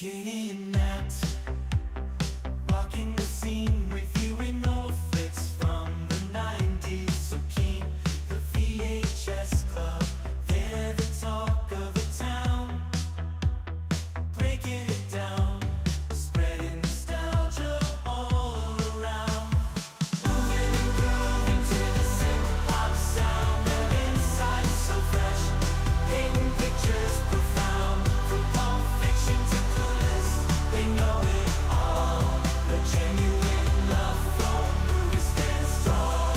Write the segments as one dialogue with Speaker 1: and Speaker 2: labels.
Speaker 1: Kicking that, walking the scene with you in outfits from the 90s. So keen, the VHS Club, they're the talk of the town. Breaking it down, spreading nostalgia all around. Moving and grooving to the synth-pop sound. Their insight so fresh, painting pictures profound. From Pulp Fiction to Clueless, they know it all. The genuine love for movies stands tall.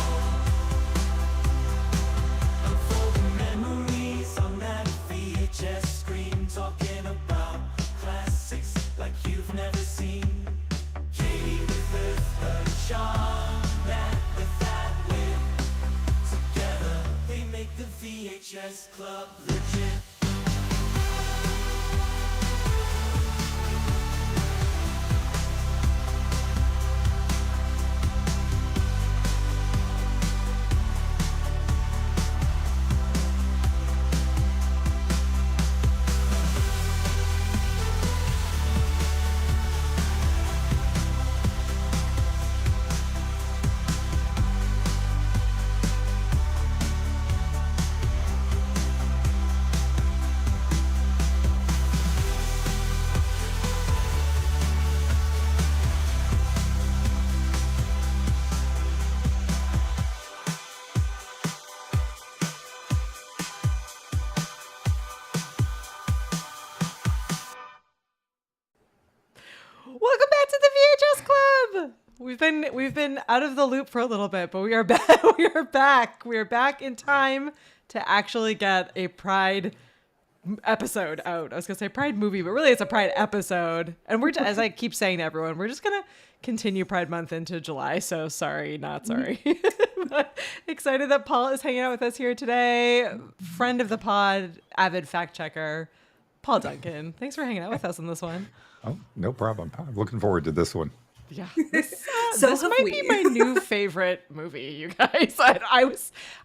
Speaker 1: Unfolding memories on that VHS screen, talking about classics like you've never seen. Katie with her charm, Matt with that wit. Together they make the VHS Club legit.
Speaker 2: Welcome back to the VHS Club. We've been out of the loop for a little bit, but we are back. We are back. We are back in time to actually get a Pride episode out. I was gonna say Pride movie, but really it's a Pride episode. And we're as I keep saying to everyone, we're just gonna continue Pride Month into July. So sorry, not sorry. But excited that Paul is hanging out with us here today. Friend of the pod, avid fact checker, Paul Duncan. Thanks for hanging out with us on this one.
Speaker 3: Oh, no problem. I'm looking forward to this one.
Speaker 2: Yeah, this might be my new favorite movie, you guys.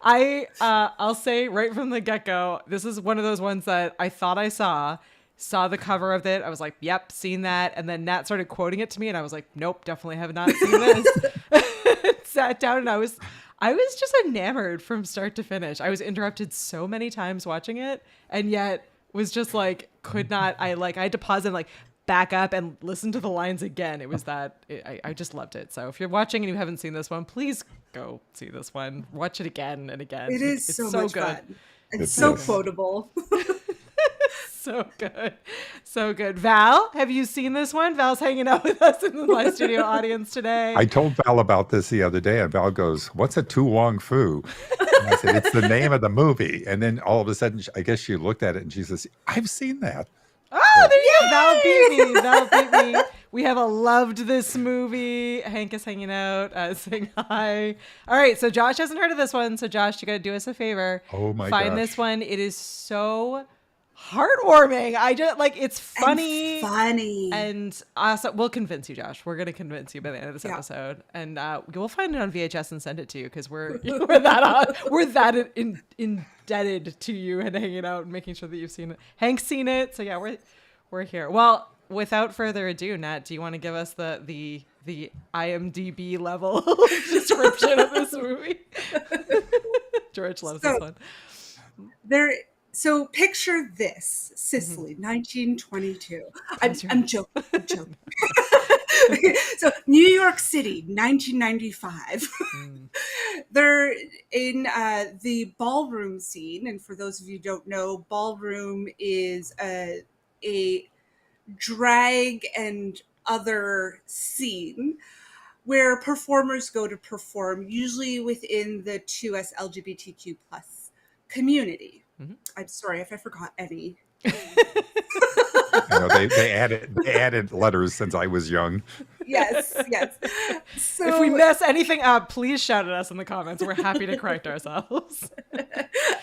Speaker 2: I'll say right from the get-go, this is one of those ones that I thought I saw the cover of it. I was like, yep, seen that. And then Nat started quoting it to me and I was like, nope, definitely have not seen this. Sat down and I was just enamored from start to finish. I was interrupted so many times watching it and yet was just like, I had to pause and like back up and listen to the lines again. It was I just loved it. So if you're watching and you haven't seen this one, please go see this one. Watch it again and again.
Speaker 4: It's so much
Speaker 2: good.
Speaker 4: fun. It's so quotable.
Speaker 2: So good. So good. Val, have you seen this one? Val's hanging out with us in the live studio audience today.
Speaker 3: I told Val about this the other day, and Val goes, "What's a To Wong Foo?" And I said, "It's the name of the movie." And then all of a sudden, I guess she looked at it and she says, "I've seen that."
Speaker 2: Oh, there you go. Val beat me. Val beat me. We have a loved this movie. Hank is hanging out, saying hi. All right, so Josh hasn't heard of this one. So Josh, you got to do us a favor.
Speaker 3: Oh my
Speaker 2: Find
Speaker 3: gosh.
Speaker 2: this one. It is so heartwarming. I just it's funny. And also, we'll convince you, Josh. We're going to convince you by the end of this episode. And we'll find it on VHS and send it to you because we're that indebted to you and hanging out and making sure that you've seen it. Hank's seen it. So yeah, we're here. Well, without further ado, Nat, do you want to give us the IMDb level description of this movie? George loves this one.
Speaker 4: So picture this, Sicily, 1922. I'm joking. So New York City, 1995. They're in the ballroom scene. And for those of you who don't know, ballroom is a drag and other scene where performers go to perform, usually within the 2S LGBTQ plus community. Mm-hmm. I'm sorry if I forgot any.
Speaker 3: They added letters since I was young.
Speaker 4: Yes. So
Speaker 2: if we mess anything up, please shout at us in the comments. We're happy to correct ourselves.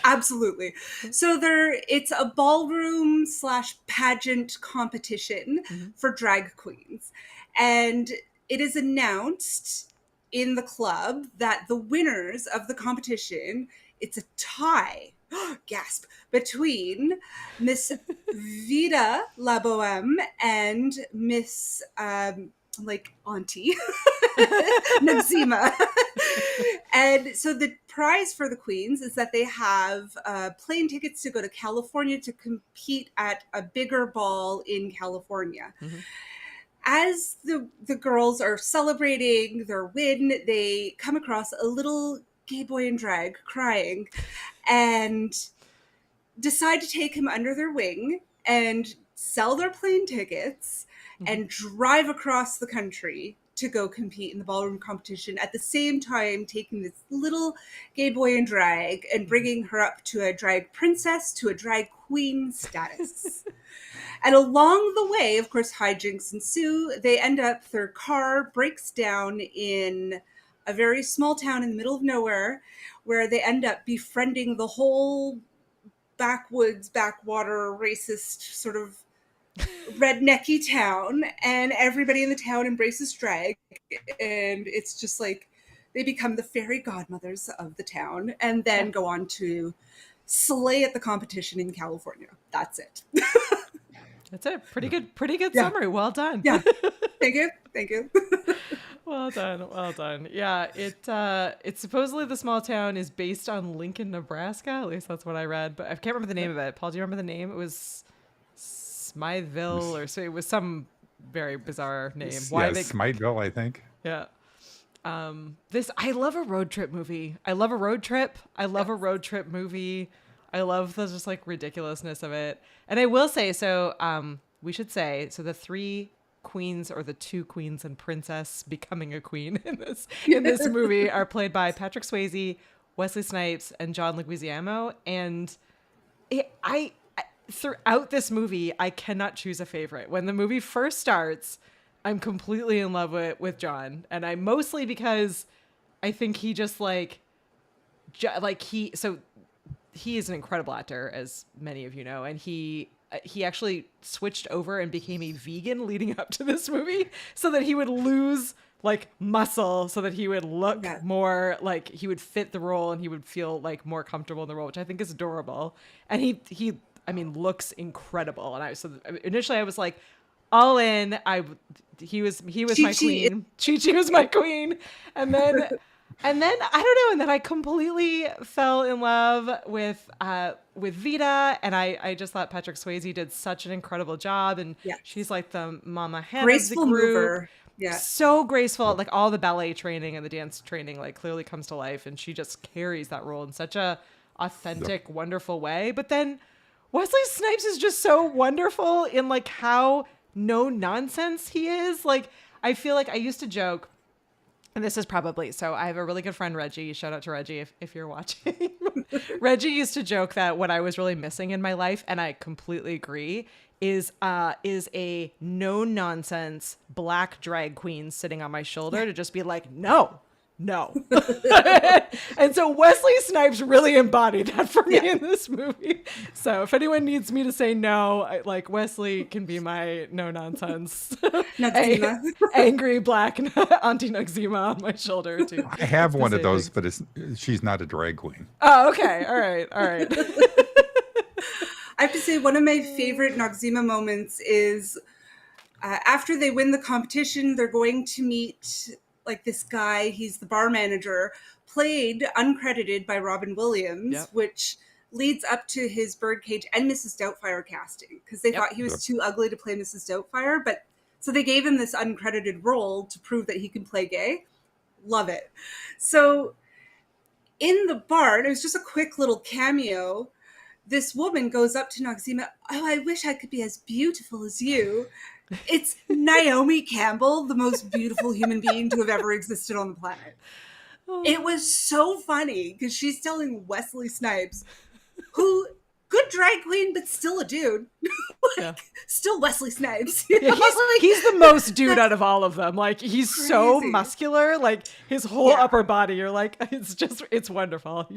Speaker 4: Absolutely. So it's a ballroom / pageant competition for drag queens. And it is announced in the club that the winners of the competition, it's a tie gasp, between Miss Vida La Boheme and Miss like Auntie Noxzema. And so the prize for the queens is that they have plane tickets to go to California to compete at a bigger ball in California.
Speaker 2: Mm-hmm.
Speaker 4: As the girls are celebrating their win, they come across a little gay boy in drag crying and decide to take him under their wing and sell their plane tickets and drive across the country to go compete in the ballroom competition, at the same time taking this little gay boy in drag and bringing her up to a drag princess, to a drag queen status. And along the way, of course, hijinks ensue. They end up, their car breaks down in a very small town in the middle of nowhere, where they end up befriending the whole backwoods, backwater, racist sort of rednecky town, and everybody in the town embraces drag, and it's just like they become the fairy godmothers of the town, and then go on to slay at the competition in California. That's it.
Speaker 2: That's it. Pretty good
Speaker 4: Yeah.
Speaker 2: summary. Well done.
Speaker 4: Yeah. Thank you.
Speaker 2: Well done. Yeah, it's supposedly the small town is based on Lincoln, Nebraska. At least that's what I read, but I can't remember the name of it. Paul, do you remember the name? It was Smytheville, or so it was some very bizarre name.
Speaker 3: Yeah, Smytheville, I think.
Speaker 2: Yeah. I love a road trip movie. I love a road trip. I love a road trip movie. I love the just like ridiculousness of it. And I will say, so we should say, so the three queens, or the two queens and princess becoming a queen in this movie, are played by Patrick Swayze, Wesley Snipes, and John Leguizamo. And throughout this movie, I cannot choose a favorite. When the movie first starts, I'm completely in love with John, and I mostly because I think he just he is an incredible actor, as many of you know, and he actually switched over and became a vegan leading up to this movie so that he would lose like muscle, so that he would look more like he would fit the role and he would feel like more comfortable in the role, which I think is adorable. And he looks incredible. And initially I was like all in. He was my queen. Chi was my queen. And then I don't know. And then I completely fell in love with Vida, and I just thought Patrick Swayze did such an incredible job, and she's like the mama hen
Speaker 4: graceful
Speaker 2: of the group.
Speaker 4: mover. Yeah,
Speaker 2: so graceful. Like all the ballet training and the dance training like clearly comes to life, and she just carries that role in such a authentic, wonderful way. But then Wesley Snipes is just so wonderful in like how no nonsense he is. Like I feel like I used to joke. And this is probably, so I have a really good friend, Reggie. Shout out to Reggie if you're watching. Reggie used to joke that what I was really missing in my life, and I completely agree, is a no nonsense black drag queen sitting on my shoulder to just be like, no. And so Wesley Snipes really embodied that for me in this movie. So if anyone needs me to say no, like Wesley can be my no nonsense angry black Auntie Noxzema on my shoulder too.
Speaker 3: I have one of those, but she's not a drag queen.
Speaker 2: Oh, okay. All right.
Speaker 4: I have to say, one of my favorite Noxzema moments is after they win the competition, they're going to meet like this guy. He's the bar manager, played uncredited by Robin Williams, which leads up to his Birdcage and Mrs. Doubtfire casting, because they thought he was too ugly to play Mrs. Doubtfire, but so they gave him this uncredited role to prove that he can play gay. Love it. So in the bar, it was just a quick little cameo. This woman goes up to Noxzema. Oh, I wish I could be as beautiful as you. It's Naomi Campbell, the most beautiful human being to have ever existed on the planet. It was so funny because she's telling Wesley Snipes, who, good drag queen, but still a dude. Still Wesley Snipes.
Speaker 2: He's the most dude out of all of them. Like, he's so muscular. Like, his whole upper body, you're like, it's wonderful.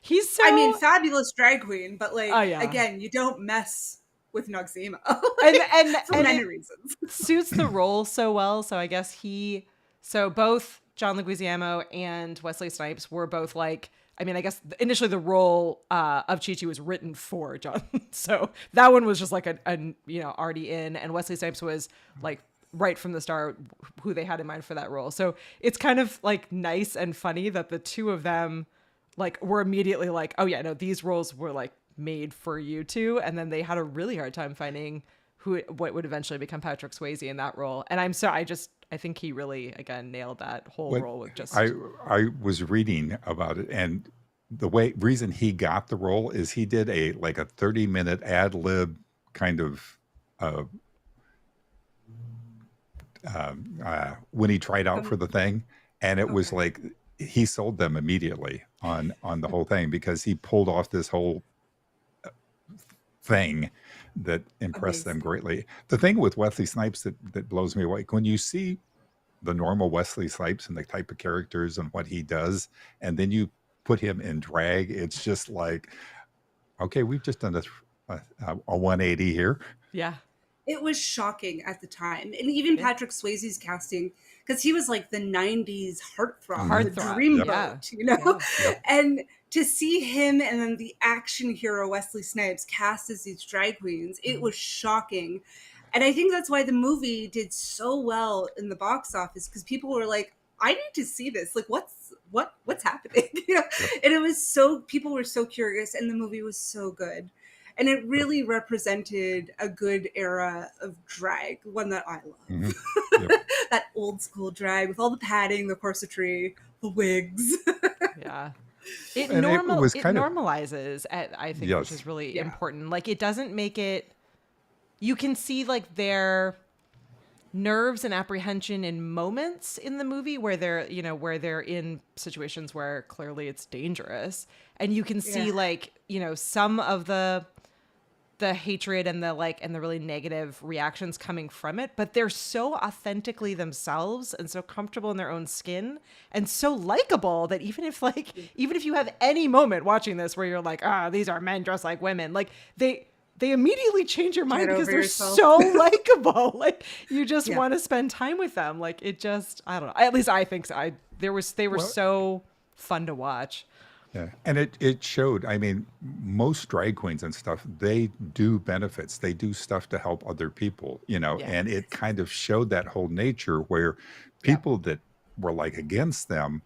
Speaker 2: He's so...
Speaker 4: I mean, fabulous drag queen, but like, again, you don't mess with Noxzema.
Speaker 2: and
Speaker 4: for many reasons.
Speaker 2: Suits the role so well. So I guess both John Leguizamo and Wesley Snipes were both like I mean, I guess initially the role of Chi Chi was written for John. So that one was just like a already in, and Wesley Snipes was like right from the start who they had in mind for that role. So it's kind of like nice and funny that the two of them like were immediately like, oh yeah, no, these roles were like made for you two. And then they had a really hard time finding what would eventually become Patrick Swayze in that role. And I think he really, again, nailed that whole
Speaker 3: What
Speaker 2: role with just,
Speaker 3: I was reading about it, and the reason he got the role is he did a 30-minute ad lib kind of uh, when he tried out for the thing, and it was
Speaker 4: Okay.
Speaker 3: like he sold them immediately on the whole thing because he pulled off this whole thing that impressed them
Speaker 4: Amazing.
Speaker 3: greatly. The thing with Wesley Snipes that blows me away, when you see the normal Wesley Snipes and the type of characters and what he does, and then you put him in drag, it's just like, okay, we've just done a 180 here.
Speaker 2: yeah.
Speaker 4: It was shocking at the time. And even
Speaker 2: Yeah.
Speaker 4: Patrick Swayze's casting, because he was like the 90s heartthrob, the
Speaker 2: Heartthrob,
Speaker 4: dreamboat,
Speaker 2: yeah.
Speaker 4: you know?
Speaker 3: Yep.
Speaker 4: And to see him and then the action hero Wesley Snipes cast as these drag queens, it was shocking. And I think that's why the movie did so well in the box office, because people were like, I need to see this. Like, what's happening? You know? And it was so, people were so curious, and the movie was so good. And it really represented a good era of drag, one that I love.
Speaker 3: Mhm. Yep.
Speaker 4: That old school drag with all the padding, the corsetry, the wigs.
Speaker 2: Yeah. It
Speaker 3: And it was kind of,
Speaker 2: normalizes, I think, which
Speaker 3: yes,
Speaker 2: is really
Speaker 4: Yeah.
Speaker 2: important. Like, it doesn't make it, you can see like their nerves and apprehension in moments in the movie where they're in situations where clearly it's dangerous, and you can see
Speaker 4: Yeah.
Speaker 2: like, some of the hatred and the really negative reactions coming from it, but they're so authentically themselves and so comfortable in their own skin and so likable that even if you have any moment watching this where you're like, these are men dressed like women, like they immediately change your mind
Speaker 4: Get
Speaker 2: because
Speaker 4: over
Speaker 2: they're
Speaker 4: yourself.
Speaker 2: so likable. Like, you just
Speaker 4: Yeah.
Speaker 2: want to spend time with them. Like, it just, I don't know. At least I think so. They were
Speaker 3: well,
Speaker 2: so fun to watch.
Speaker 3: yeah. And it showed, I mean, most drag queens and stuff, they do benefits. They do stuff to help other people,
Speaker 2: Yeah.
Speaker 3: and it kind of showed that whole nature where
Speaker 2: Yeah.
Speaker 3: people that were like against them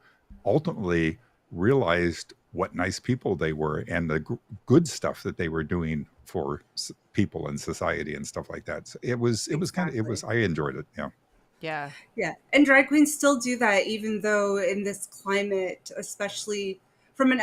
Speaker 3: ultimately realized what nice people they were and the good stuff that they were doing for people in society and stuff like that. So it was I enjoyed it. Yeah.
Speaker 2: Yeah.
Speaker 4: Yeah. And drag queens still do that, even though in this climate, especially from an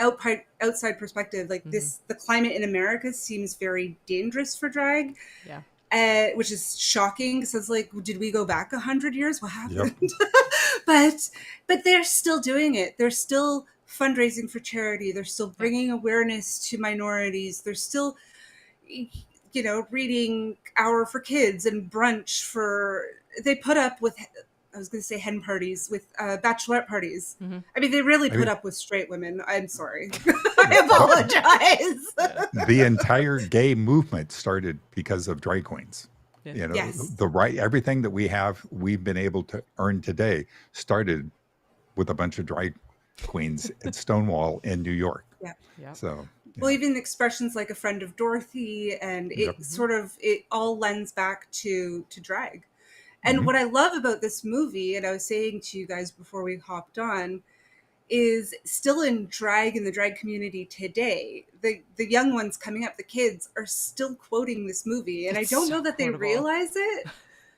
Speaker 4: outside perspective, like the climate in America seems very dangerous for drag.
Speaker 2: Yeah.
Speaker 4: Which is shocking because it's like, did we go back 100 years? What happened?
Speaker 3: Yep.
Speaker 4: but they're still doing it. They're still fundraising for charity. They're still bringing awareness to minorities. They're still, reading Hour for Kids and brunch for. They put up with. I was going to say hen parties with bachelorette parties.
Speaker 2: Mhm.
Speaker 4: I mean, they really
Speaker 3: I
Speaker 4: put
Speaker 3: mean,
Speaker 4: up with straight women. I'm sorry. I apologize.
Speaker 3: the entire gay movement started because of drag queens.
Speaker 2: Yeah.
Speaker 4: Yes.
Speaker 3: Everything that we've been able to earn today started with a bunch of drag queens at Stonewall in New York.
Speaker 4: Yeah.
Speaker 2: Yeah.
Speaker 3: So,
Speaker 4: Well,
Speaker 3: yeah.
Speaker 4: even expressions like a friend of Dorothy, and it
Speaker 3: Yep.
Speaker 4: it all lends back to drag. And
Speaker 3: Mhm.
Speaker 4: what I love about this movie, and I was saying to you guys before we hopped on, is still in drag in the drag community today. The young ones coming up, the kids, are still quoting this movie. And
Speaker 2: It's
Speaker 4: I don't
Speaker 2: so
Speaker 4: know that they
Speaker 2: quotable.
Speaker 4: realize it,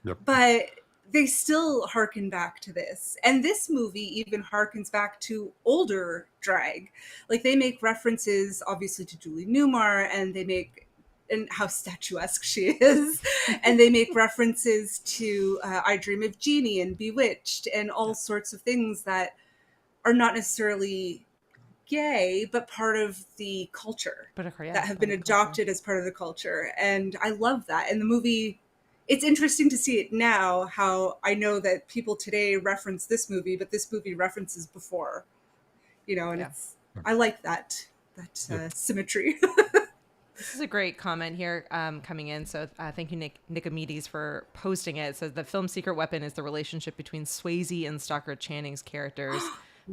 Speaker 3: Yep.
Speaker 4: but they still harken back to this. And this movie even harkens back to older drag. Like, they make references, obviously, to Julie Newmar, and how statuesque she is. And they make references to I Dream of Jeannie and Bewitched and all sorts of things that are not necessarily gay, but part of the culture that have been adopted as part of the culture. And I love that. And the movie, it's interesting to see it now, how I know that people today reference this movie, but this movie references before, and
Speaker 2: Yeah.
Speaker 4: I like that
Speaker 3: Yep.
Speaker 4: symmetry.
Speaker 2: This is a great comment here coming in. So thank you, Nicomedes, for posting it. It says the film's secret weapon is the relationship between Swayze and Stockard Channing's characters.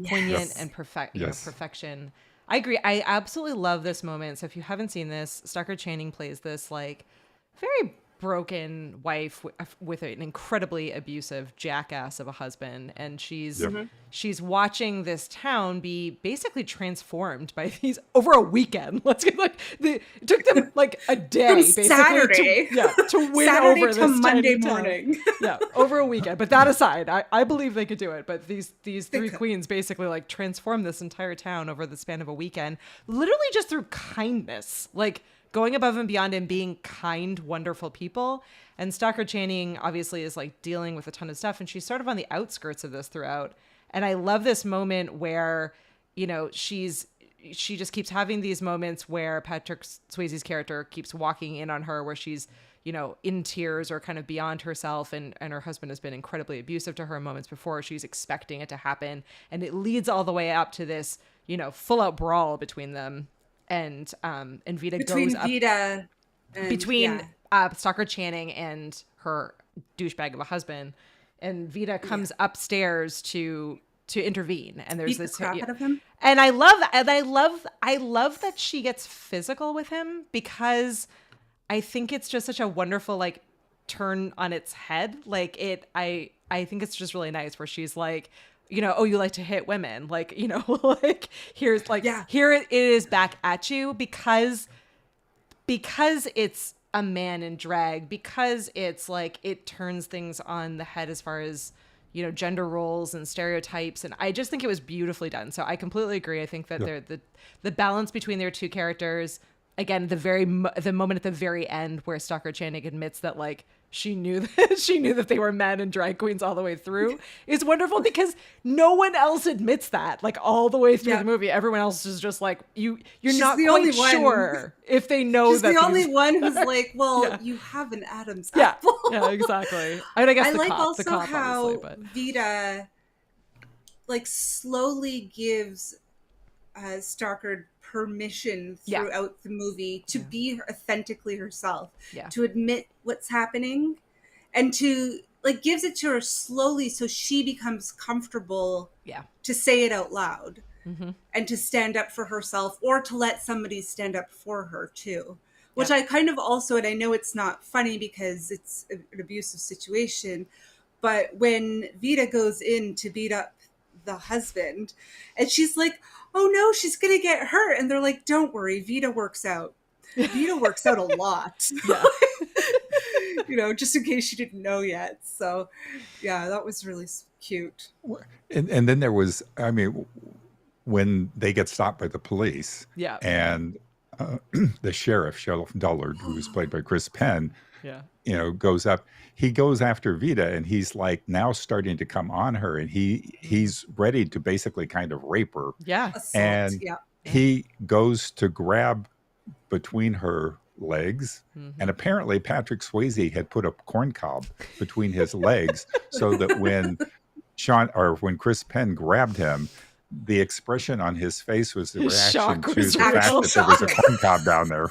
Speaker 2: Poignant
Speaker 4: Yes.
Speaker 2: and
Speaker 3: Yes.
Speaker 2: perfection. I agree. I absolutely love this moment. So if you haven't seen this, Stockard Channing plays this like very broken wife with an incredibly abusive jackass of a husband, and she's watching this town be basically transformed by these over a weekend. Let's get like it took them like a day
Speaker 4: From
Speaker 2: basically
Speaker 4: Saturday.
Speaker 2: to win
Speaker 4: Saturday
Speaker 2: over
Speaker 4: to
Speaker 2: this
Speaker 4: Monday
Speaker 2: tiny town.
Speaker 4: morning.
Speaker 2: Yeah, over a weekend. But that aside, I believe they could do it. But these three
Speaker 4: could.
Speaker 2: queens basically like transform this entire town over the span of a weekend, literally just through kindness, like going above and beyond and being kind, wonderful people. And Stockard Channing obviously is like dealing with a ton of stuff, and she's sort of on the outskirts of this throughout. And I love this moment where, you know, she just keeps having these moments where Patrick Swayze's character keeps walking in on her, where she's, you know, in tears or kind of beyond herself, and her husband has been incredibly abusive to her moments before. She's expecting it to happen, and it leads all the way up to this, you know, full out brawl between them. And Vita
Speaker 4: Between
Speaker 2: goes up
Speaker 4: Vita and,
Speaker 2: between
Speaker 4: yeah.
Speaker 2: Stockard Channing and her douchebag of a husband, and Vita comes upstairs to intervene, and there's
Speaker 4: Beat
Speaker 2: this
Speaker 4: the crap out of him.
Speaker 2: and I love that she gets physical with him, because I think it's just such a wonderful like turn on its head. Like I think it's just really nice where she's like, you know, oh, you like to hit women, like, you know, like here's like here it is back at you, because it's a man in drag, because it's like it turns things on the head as far as, you know, gender roles and stereotypes. And I just think it was beautifully done. So I completely agree. I think that the balance between their two characters, again, the moment at the very end where Stockard Channing admits that like she knew that they were men and drag queens all the way through is wonderful, because no one else admits that like all the way through the movie. Everyone else is just like you're
Speaker 4: She's
Speaker 2: not
Speaker 4: the
Speaker 2: quite
Speaker 4: only one.
Speaker 2: sure if they know
Speaker 4: She's
Speaker 2: that
Speaker 4: the only one who's like, well, you have an Adam's apple.
Speaker 2: yeah, exactly. I mean, I guess
Speaker 4: I
Speaker 2: the
Speaker 4: like
Speaker 2: cop,
Speaker 4: also
Speaker 2: the cop,
Speaker 4: how
Speaker 2: obviously, but
Speaker 4: Vita like slowly gives Stockard permission throughout the movie to be authentically herself, to admit what's happening, and to like gives it to her slowly so she becomes comfortable to say it out loud and to stand up for herself, or to let somebody stand up for her too. Which I kind of also, and I know it's not funny because it's an abusive situation, but when Vita goes in to beat up the husband, and she's like, oh no, she's gonna get hurt, and they're like, don't worry, Vita works out a lot. You know, just in case you didn't know yet. So yeah, that was really cute.
Speaker 3: And then there was, I mean, when they get stopped by the police, and the sheriff, Sheriff Dullard, who was played by Chris Penn, you know, goes up. He goes after Vita, and he's like now starting to come on her, and he's ready to basically kind of rape her.
Speaker 4: Assault,
Speaker 3: and he goes to grab between her legs, and apparently Patrick Swayze had put a corn cob between his legs so that when Chris Penn grabbed him, the expression on his face was the reaction to the fact that there was a corn cob down there.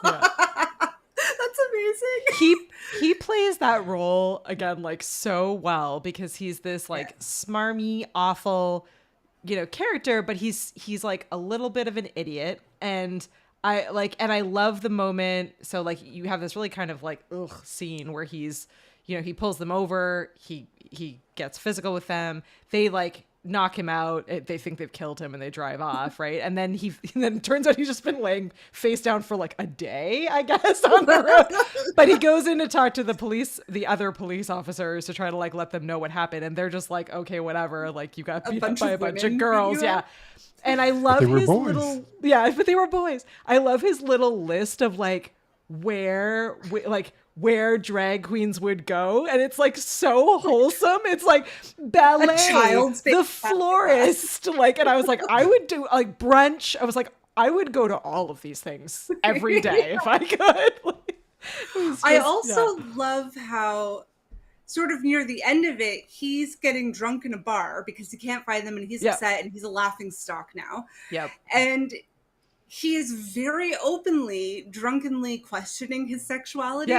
Speaker 4: That's amazing.
Speaker 2: He plays that role again like so well, because he's this like smarmy, awful, you know, character, but he's like a little bit of an idiot. And I love the moment. So like you have this really kind of like scene where he's, you know, he pulls them over, he gets physical with them, they like knock him out, they think they've killed him, and they drive off, right? And then it turns out he's just been laying face down for like a day, I guess, on the road. But he goes in to talk to the other police officers to try to like let them know what happened, and they're just like, okay, whatever, like you got beat up by a bunch of girls. And I love his little but they were boys. I love his little list of like where drag queens would go, and it's like so wholesome. It's like ballet, the florist, like, and I was like, I would do like brunch. I was like, I would go to all of these things every day if I could.
Speaker 4: I also love how sort of near the end of it, he's getting drunk in a bar because he can't find them, and he's upset, and he's a laughing stock now. And he is very openly, drunkenly questioning his sexuality.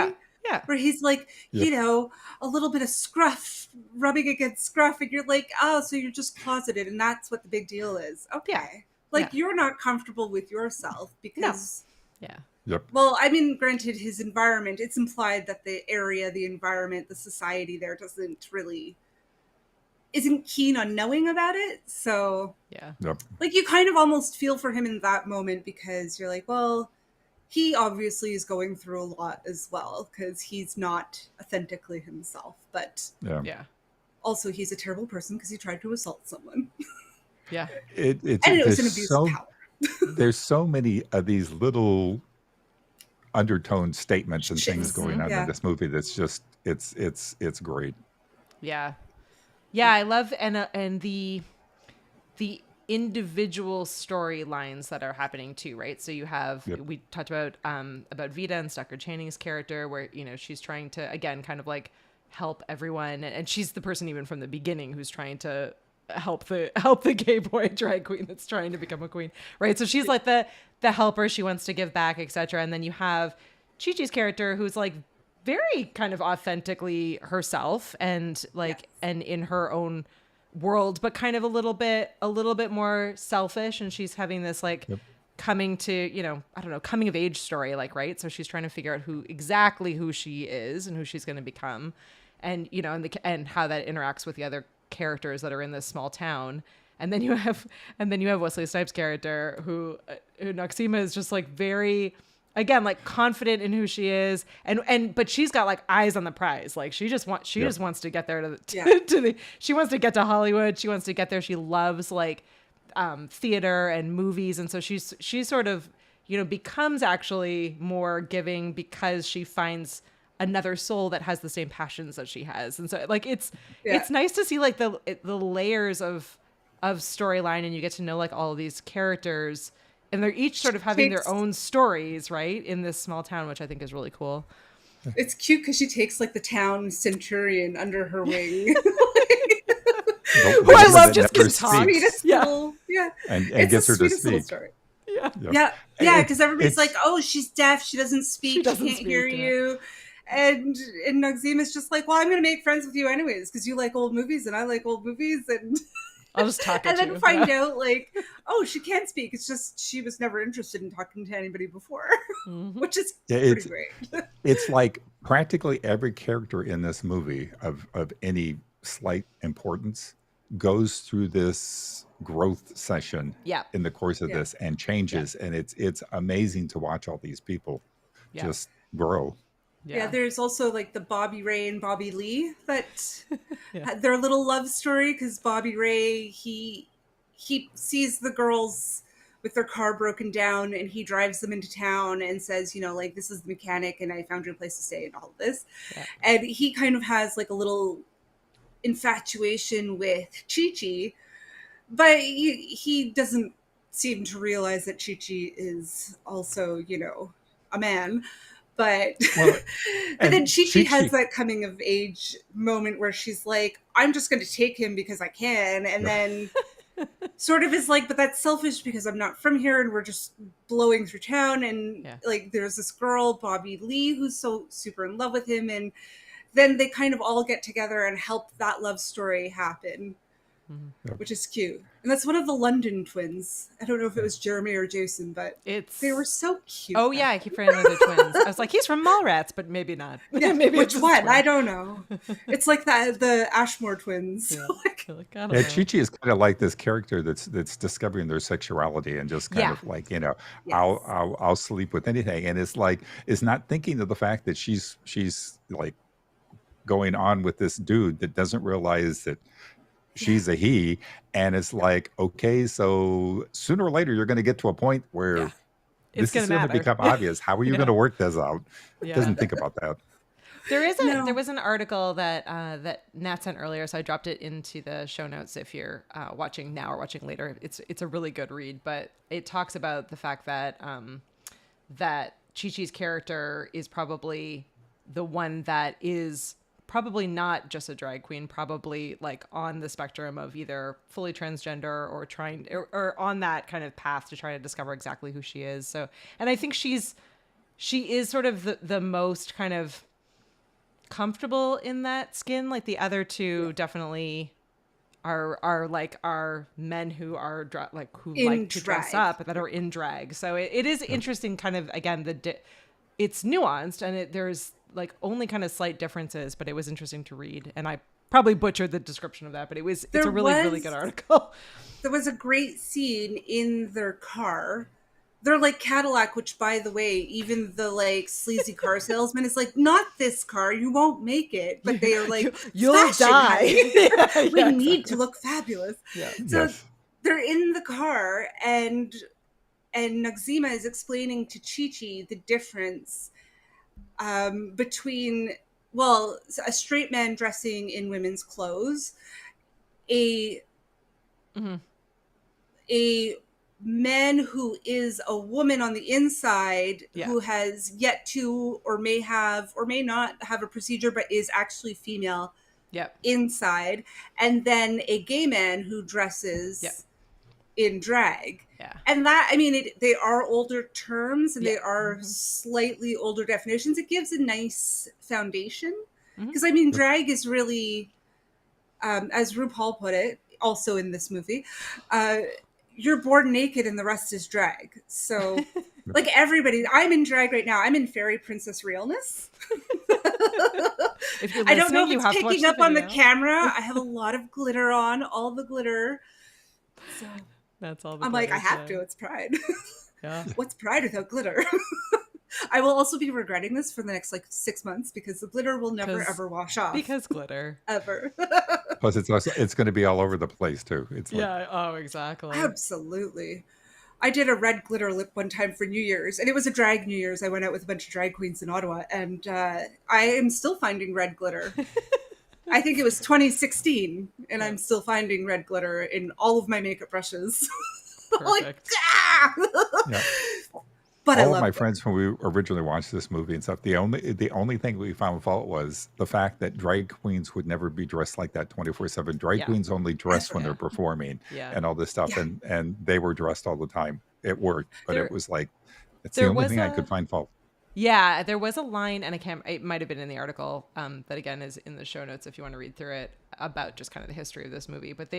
Speaker 4: Where he's like, you know, a little bit of scruff, rubbing against scruff, and you're like, oh, so you're just closeted, and that's what the big deal is. Okay. Like,
Speaker 2: Yeah.
Speaker 4: you're not comfortable with yourself because,
Speaker 2: Yeah.
Speaker 3: Yep.
Speaker 4: well, I mean, granted, his environment, it's implied that the area, the environment, the society there isn't keen on knowing about it. So,
Speaker 2: Yeah.
Speaker 3: Yep.
Speaker 4: like, you kind of almost feel for him in that moment because you're like, well, he obviously is going through a lot as well because he's not authentically himself. But
Speaker 3: Yeah.
Speaker 2: Yeah.
Speaker 4: also, he's a terrible person because he tried to assault someone.
Speaker 2: Yeah.
Speaker 3: It's
Speaker 4: And it was
Speaker 3: there's
Speaker 4: an abuse of power.
Speaker 3: there's so many of these little undertone statements and things
Speaker 4: Shifts.
Speaker 3: going on in
Speaker 4: Yeah.
Speaker 3: this movie that's just it's great.
Speaker 2: Yeah. Yeah, I love and the individual storylines that are happening too, right? So you have
Speaker 3: Yep.
Speaker 2: we talked about Vita and Stockard Channing's character where, you know, she's trying to again kind of like help everyone and she's the person even from the beginning who's trying to help the gay boy drag queen that's trying to become a queen, right? So she's like the helper, she wants to give back, etc. And then you have Chi-Chi's character who's like very kind of authentically herself and like and in her own world, but kind of a little bit more selfish, and she's having this like coming to, you know, I don't know, coming of age story, like, right? So she's trying to figure out who she is and who she's going to become, and, you know, and how that interacts with the other characters that are in this small town. And then you have Wesley Snipes' character who Noxima is just like very, again, like confident in who she is, and but she's got like eyes on the prize. Like she just wants to get there she wants to get to Hollywood. She wants to get there. She loves like theater and movies, and so she's sort of, you know, becomes actually more giving because she finds another soul that has the same passions that she has. And so like it's nice to see like the layers of storyline, and you get to know like all of these characters, and they're each sort of having their own stories, right, in this small town, which I think is really cool.
Speaker 4: It's cute because she takes like the town centurion under her wing.
Speaker 2: Who I love just can talk.
Speaker 4: Sweetest
Speaker 2: Yeah.
Speaker 4: little,
Speaker 3: And
Speaker 4: it's
Speaker 3: gets
Speaker 4: the
Speaker 3: her to
Speaker 4: sweetest little
Speaker 3: speak.
Speaker 4: story.
Speaker 2: Yeah.
Speaker 4: Yeah, because everybody's
Speaker 3: It's-
Speaker 4: like, "Oh, she's deaf. She doesn't speak. She
Speaker 2: doesn't
Speaker 4: can't hear
Speaker 2: speak, yeah.
Speaker 4: you." And Noxima's just like, "Well, I'm going to make friends with you anyways because you like old movies and I like old movies." And
Speaker 2: I'll just talk at
Speaker 4: and then
Speaker 2: you.
Speaker 4: find out like, "Oh, she can speak. It's just she was never interested in talking to anybody before," which is pretty great.
Speaker 3: It's like practically every character in this movie of any slight importance goes through this growth session in the course of this and changes, and it's amazing to watch all these people just grow.
Speaker 4: Yeah, there's also like the Bobby Ray and Bobby Lee that had their little love story because Bobby Ray he sees the girls with their car broken down and he drives them into town and says, you know, like, this is the mechanic and I found you a place to stay and all of this. And he kind of has like a little infatuation with Chi-Chi, but he doesn't seem to realize that Chi-Chi is also, you know, a man. But
Speaker 3: Well,
Speaker 4: but then Chi-Chi
Speaker 3: Chi-Chi
Speaker 4: has that coming of age moment where she's like, I'm just going to take him because I can. And then sort of is like, but that's selfish because I'm not from here and we're just blowing through town. And like, there's this girl, Bobby Lee, who's so super in love with him. And then they kind of all get together and help that love story happen, which is cute. And that's one of the London twins. I don't know if it was Jeremy or Jason, but they were so cute.
Speaker 2: Oh yeah, I keep forgetting they're twins. I was like, he's from Mallrats, but maybe not.
Speaker 4: Yeah,
Speaker 2: maybe
Speaker 4: which
Speaker 2: it's
Speaker 4: one?
Speaker 2: twin.
Speaker 4: I don't know. It's like the Ashmore twins.
Speaker 2: Like, I don't
Speaker 3: Yeah,
Speaker 2: know.
Speaker 3: Chi-Chi is kind of like this character that's discovering their sexuality and just kind of like, you know, I'll sleep with anything, and it's like it's not thinking of the fact that she's like going on with this dude that doesn't realize that she's a he, and it's like, okay, so sooner or later you're going to get to a point where
Speaker 2: It's
Speaker 3: this is
Speaker 2: gonna
Speaker 3: going to
Speaker 2: matter.
Speaker 3: become obvious. How are you going to work this out? Doesn't think about that.
Speaker 2: There was an article that that Nat sent earlier, so I dropped it into the show notes if you're watching now or watching later. It's a really good read, but it talks about the fact that that Chi-Chi's character is probably the one that is probably not just a drag queen, probably like on the spectrum of either fully transgender or trying or on that kind of path to try to discover exactly who she is. So, and I think she is sort of the most kind of comfortable in that skin. Like the other two definitely are men who are who
Speaker 4: In
Speaker 2: like to dress
Speaker 4: drag.
Speaker 2: up that are in drag. So it is interesting, kind of, again, it's nuanced, and there's like only kind of slight differences, but it was interesting to read, and I probably butchered the description of that, but it's a really good article.
Speaker 4: There was a great scene in their car. They're like Cadillac, which, by the way, even the like sleazy car salesman is like, not this car, you won't make it. But they are like,
Speaker 2: You'll
Speaker 4: fashion,
Speaker 2: die.
Speaker 4: honey. We need to look fabulous.
Speaker 2: Yeah.
Speaker 4: So
Speaker 3: Yes.
Speaker 4: they're in the car, and Noxzema is explaining to Chi-Chi the difference between, well, a straight man dressing in women's clothes, a man who is a woman on the inside, who has yet to or may not have a procedure but is actually female inside, and then a gay man who dresses in drag. And that, I mean, they are older terms, and they are slightly older definitions. It gives a nice foundation, because I mean, drag is really, as RuPaul put it, also in this movie, you're born naked and the rest is drag. So like everybody, I'm in drag right now. I'm in fairy princess realness.
Speaker 2: If you're
Speaker 4: I don't know if
Speaker 2: you
Speaker 4: it's
Speaker 2: have to watch
Speaker 4: picking up
Speaker 2: the
Speaker 4: on the
Speaker 2: video.
Speaker 4: camera. I have a lot of glitter on, all the glitter. So
Speaker 2: That's all the
Speaker 4: I'm like, I
Speaker 2: glitter
Speaker 4: have
Speaker 2: today.
Speaker 4: to. It's Pride.
Speaker 2: Yeah.
Speaker 4: What's Pride without glitter? I will also be regretting this for the next like 6 months, because the glitter will never ever wash off.
Speaker 2: Because glitter.
Speaker 4: Ever.
Speaker 3: Plus, it's going to be all over the place too. It's like,
Speaker 2: Yeah. Oh, exactly.
Speaker 4: Absolutely. I did a red glitter lip one time for New Year's, and it was a drag New Year's. I went out with a bunch of drag queens in Ottawa, and I am still finding red glitter. I think it was 2016, and I'm still finding red glitter in all of my makeup brushes. Like,
Speaker 2: Perfect.
Speaker 4: ah!
Speaker 3: yeah.
Speaker 4: But I
Speaker 3: All of
Speaker 4: love
Speaker 3: my
Speaker 4: it.
Speaker 3: friends, when we originally watched this movie and stuff, the only thing we found fault was the fact that drag queens would never be dressed like that 24/7. Drag queens only dress when they're performing and all this stuff, and they were dressed all the time. It worked, but it was like, it's the only thing I could find fault.
Speaker 2: Yeah, there was a line, and it might have been in the article, that again is in the show notes if you want to read through it, about just kind of the history of this movie. But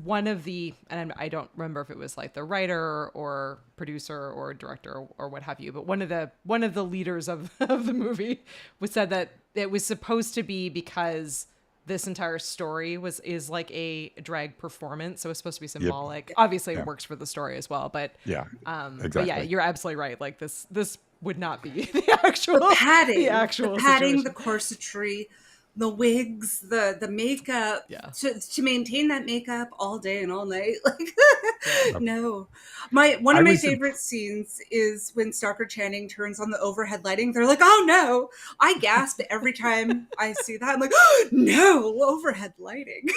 Speaker 2: one of the, and I don't remember if it was like the writer or producer or director or what have you, but one of the leaders of the movie said that it was supposed to be because this entire story is like a drag performance, so it's supposed to be symbolic. Obviously, it works for the story as well, but
Speaker 3: exactly.
Speaker 2: But yeah, you're absolutely right. Like this would not be the actual
Speaker 4: padding,
Speaker 2: the actual
Speaker 4: the padding,
Speaker 2: situation.
Speaker 4: the corsetry, the wigs, the makeup, to maintain that makeup all day and all night. Like, no. One of my favorite scenes is when Stockard Channing turns on the overhead lighting. They're like, oh no! I gasp every time I see that. I'm like, oh, no, overhead lighting.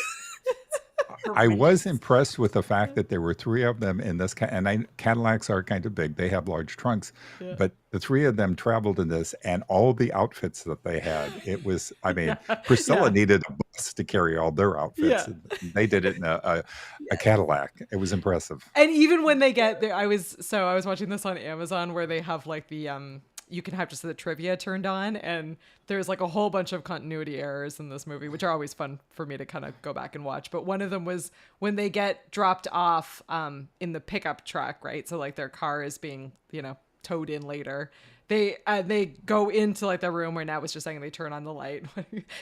Speaker 3: I was impressed with the fact that there were three of them in this, and Cadillacs are kind of big. They have large trunks, but the three of them traveled in this, and all the outfits that they had, it was, I mean, Priscilla needed a bus to carry all their outfits. Yeah. They did it in a Cadillac. It was impressive.
Speaker 2: And even when they get there, I was watching this on Amazon where they have like the, you can have just the trivia turned on, and there's like a whole bunch of continuity errors in this movie, which are always fun for me to kind of go back and watch. But one of them was when they get dropped off in the pickup truck, right? So like their car is being, towed in later. They go into like the room where Nat was just saying, they turn on the light.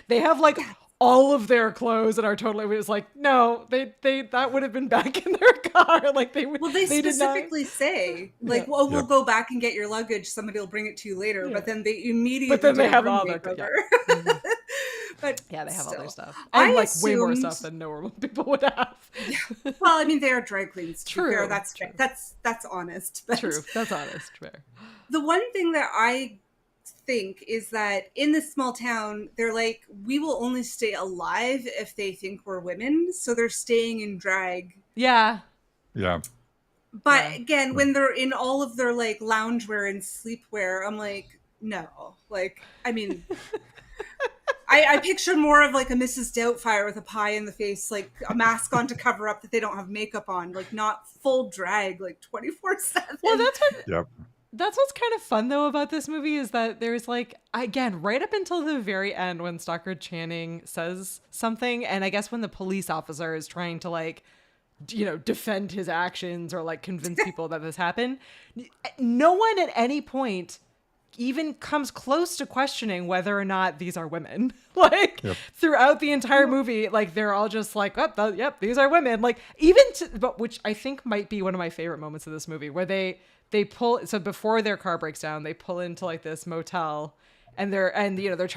Speaker 2: They have like all of their clothes and are totally, it was like, no, they that would have been back in their car. Like they
Speaker 4: specifically say like, well, we'll go back and get your luggage. Somebody will bring it to you later. But then they immediately
Speaker 2: they have all their
Speaker 4: But
Speaker 2: yeah, they have all their stuff.
Speaker 4: And
Speaker 2: like way more stuff than normal people would have.
Speaker 4: Yeah. Well, I mean, they are drag queens.
Speaker 2: True.
Speaker 4: Fair. That's honest. But
Speaker 2: True. That's honest. Fair.
Speaker 4: The one thing that I think is that in this small town, they're like, we will only stay alive if they think we're women. So they're staying in drag.
Speaker 2: Yeah.
Speaker 3: Yeah.
Speaker 4: But again, when they're in all of their like loungewear and sleepwear, I'm like, no. Like, I mean, I picture more of like a Mrs. Doubtfire with a pie in the face, like a mask on to cover up that they don't have makeup on, like not full drag, like 24/7.
Speaker 2: Well, that's what That's what's kind of fun though about this movie is that there's like, again, right up until the very end when Stockard Channing says something, and I guess when the police officer is trying to like, defend his actions or like convince people that this happened, no one at any point even comes close to questioning whether or not these are women. Like throughout the entire movie, like they're all just like, yep, these are women. Like but which I think might be one of my favorite moments of this movie, where they pull, so before their car breaks down, they pull into like this motel, and they're just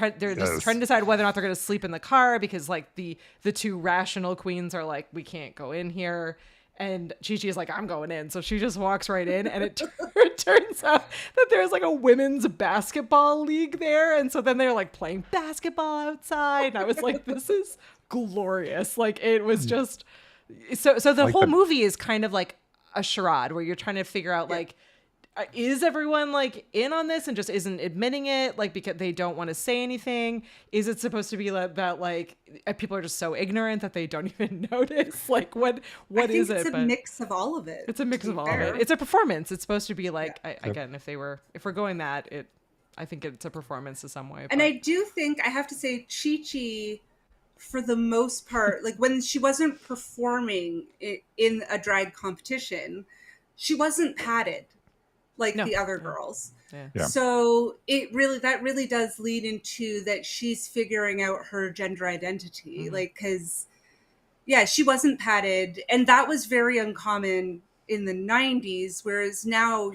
Speaker 2: trying to decide whether or not they're going to sleep in the car, because like the two rational queens are like, we can't go in here. And Chi-Chi is like, I'm going in. So she just walks right in, and it turns out that there's like a women's basketball league there. And so then they're like playing basketball outside. And I was like, this is glorious. Like it was just, so the
Speaker 3: Like
Speaker 2: whole movie is kind of like a charade where you're trying to figure out like, is everyone like in on this and just isn't admitting it, like because they don't want to say anything? Is it supposed to be that like people are just so ignorant that they don't even notice? Like what is it?
Speaker 4: It's a mix of all of it.
Speaker 2: It's a mix of all of it. It's a performance. It's supposed to be like, again, if we're going that, I think it's a performance in some way.
Speaker 4: And I do think I have to say Chi-Chi, for the most part, like when she wasn't performing in a drag competition, she wasn't padded like the other girls.
Speaker 3: Yeah.
Speaker 4: So that really does lead into that she's figuring out her gender identity. Like, cause she wasn't padded, and that was very uncommon in the 90s. Whereas now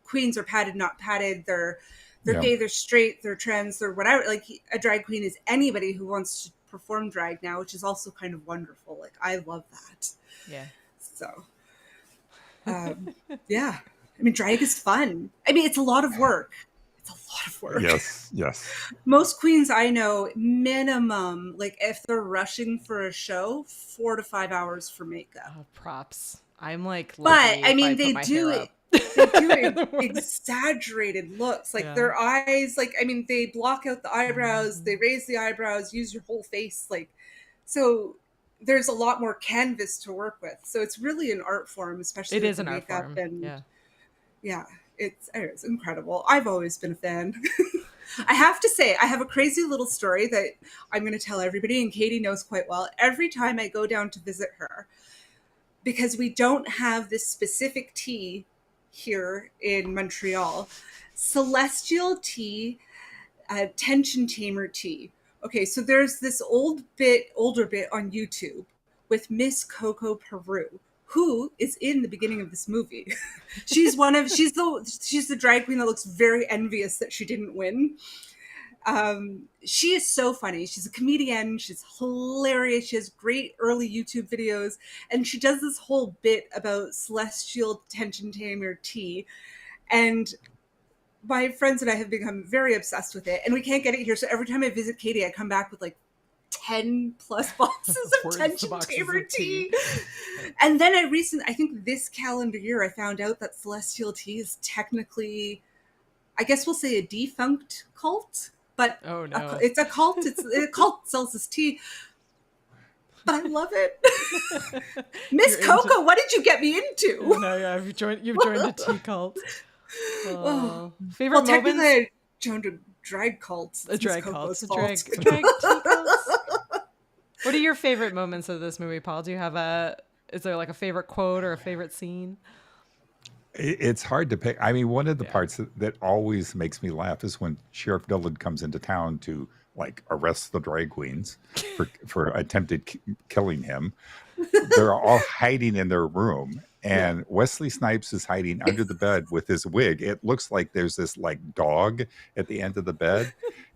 Speaker 4: queens are padded, not padded. They're gay, they're straight, they're trans, they're whatever. Like a drag queen is anybody who wants to perform drag now, which is also kind of wonderful. Like I love that.
Speaker 2: Yeah.
Speaker 4: So, yeah. I mean, drag is fun. I mean, it's a lot of work.
Speaker 3: Yes.
Speaker 4: Most queens I know, minimum, like if they're rushing for a show, 4 to 5 hours for makeup.
Speaker 2: Oh, props. I'm like,
Speaker 4: but I mean, they do exaggerated looks, like their eyes. Like, I mean, they block out the eyebrows, they raise the eyebrows, use your whole face. Like, so there's a lot more canvas to work with. So it's really an art form, especially
Speaker 2: it is an
Speaker 4: makeup
Speaker 2: art form.
Speaker 4: And it's incredible. I've always been a fan. I have to say, I have a crazy little story that I'm going to tell everybody, and Katie knows quite well. Every time I go down to visit her, because we don't have this specific tea here in Montreal, Celestial tea, tension tamer tea. Okay, so there's this older bit on YouTube with Miss Coco Peru, who is in the beginning of this movie. she's the drag queen that looks very envious that she didn't win. She is so funny. She's a comedian. She's hilarious. She has great early YouTube videos, and she does this whole bit about Celestial Tension Tamer tea. And my friends and I have become very obsessed with it, and we can't get it here. So every time I visit Katie, I come back with like 10 plus boxes of tension tamer tea. And then I think this calendar year, I found out that Celestial tea is technically, I guess we'll say, a defunct cult. But
Speaker 2: oh no,
Speaker 4: it's a cult. A cult sells this tea. But I love it. Miss Coco, what did you get me into?
Speaker 2: Oh, no, yeah, you've joined a tea cult. Oh. Favorite moments?
Speaker 4: Technically, I joined a drag cult.
Speaker 2: A drag cult. A drag tea cult. What are your favorite moments of this movie, Paul? Do you have is there like a favorite quote or a favorite scene?
Speaker 3: It's hard to pick. I mean, one of the parts that always makes me laugh is when Sheriff Dillon comes into town to like arrest the drag queens for attempted killing him. They're all hiding in their room, and Wesley Snipes is hiding under the bed with his wig. It looks like there's this like dog at the end of the bed.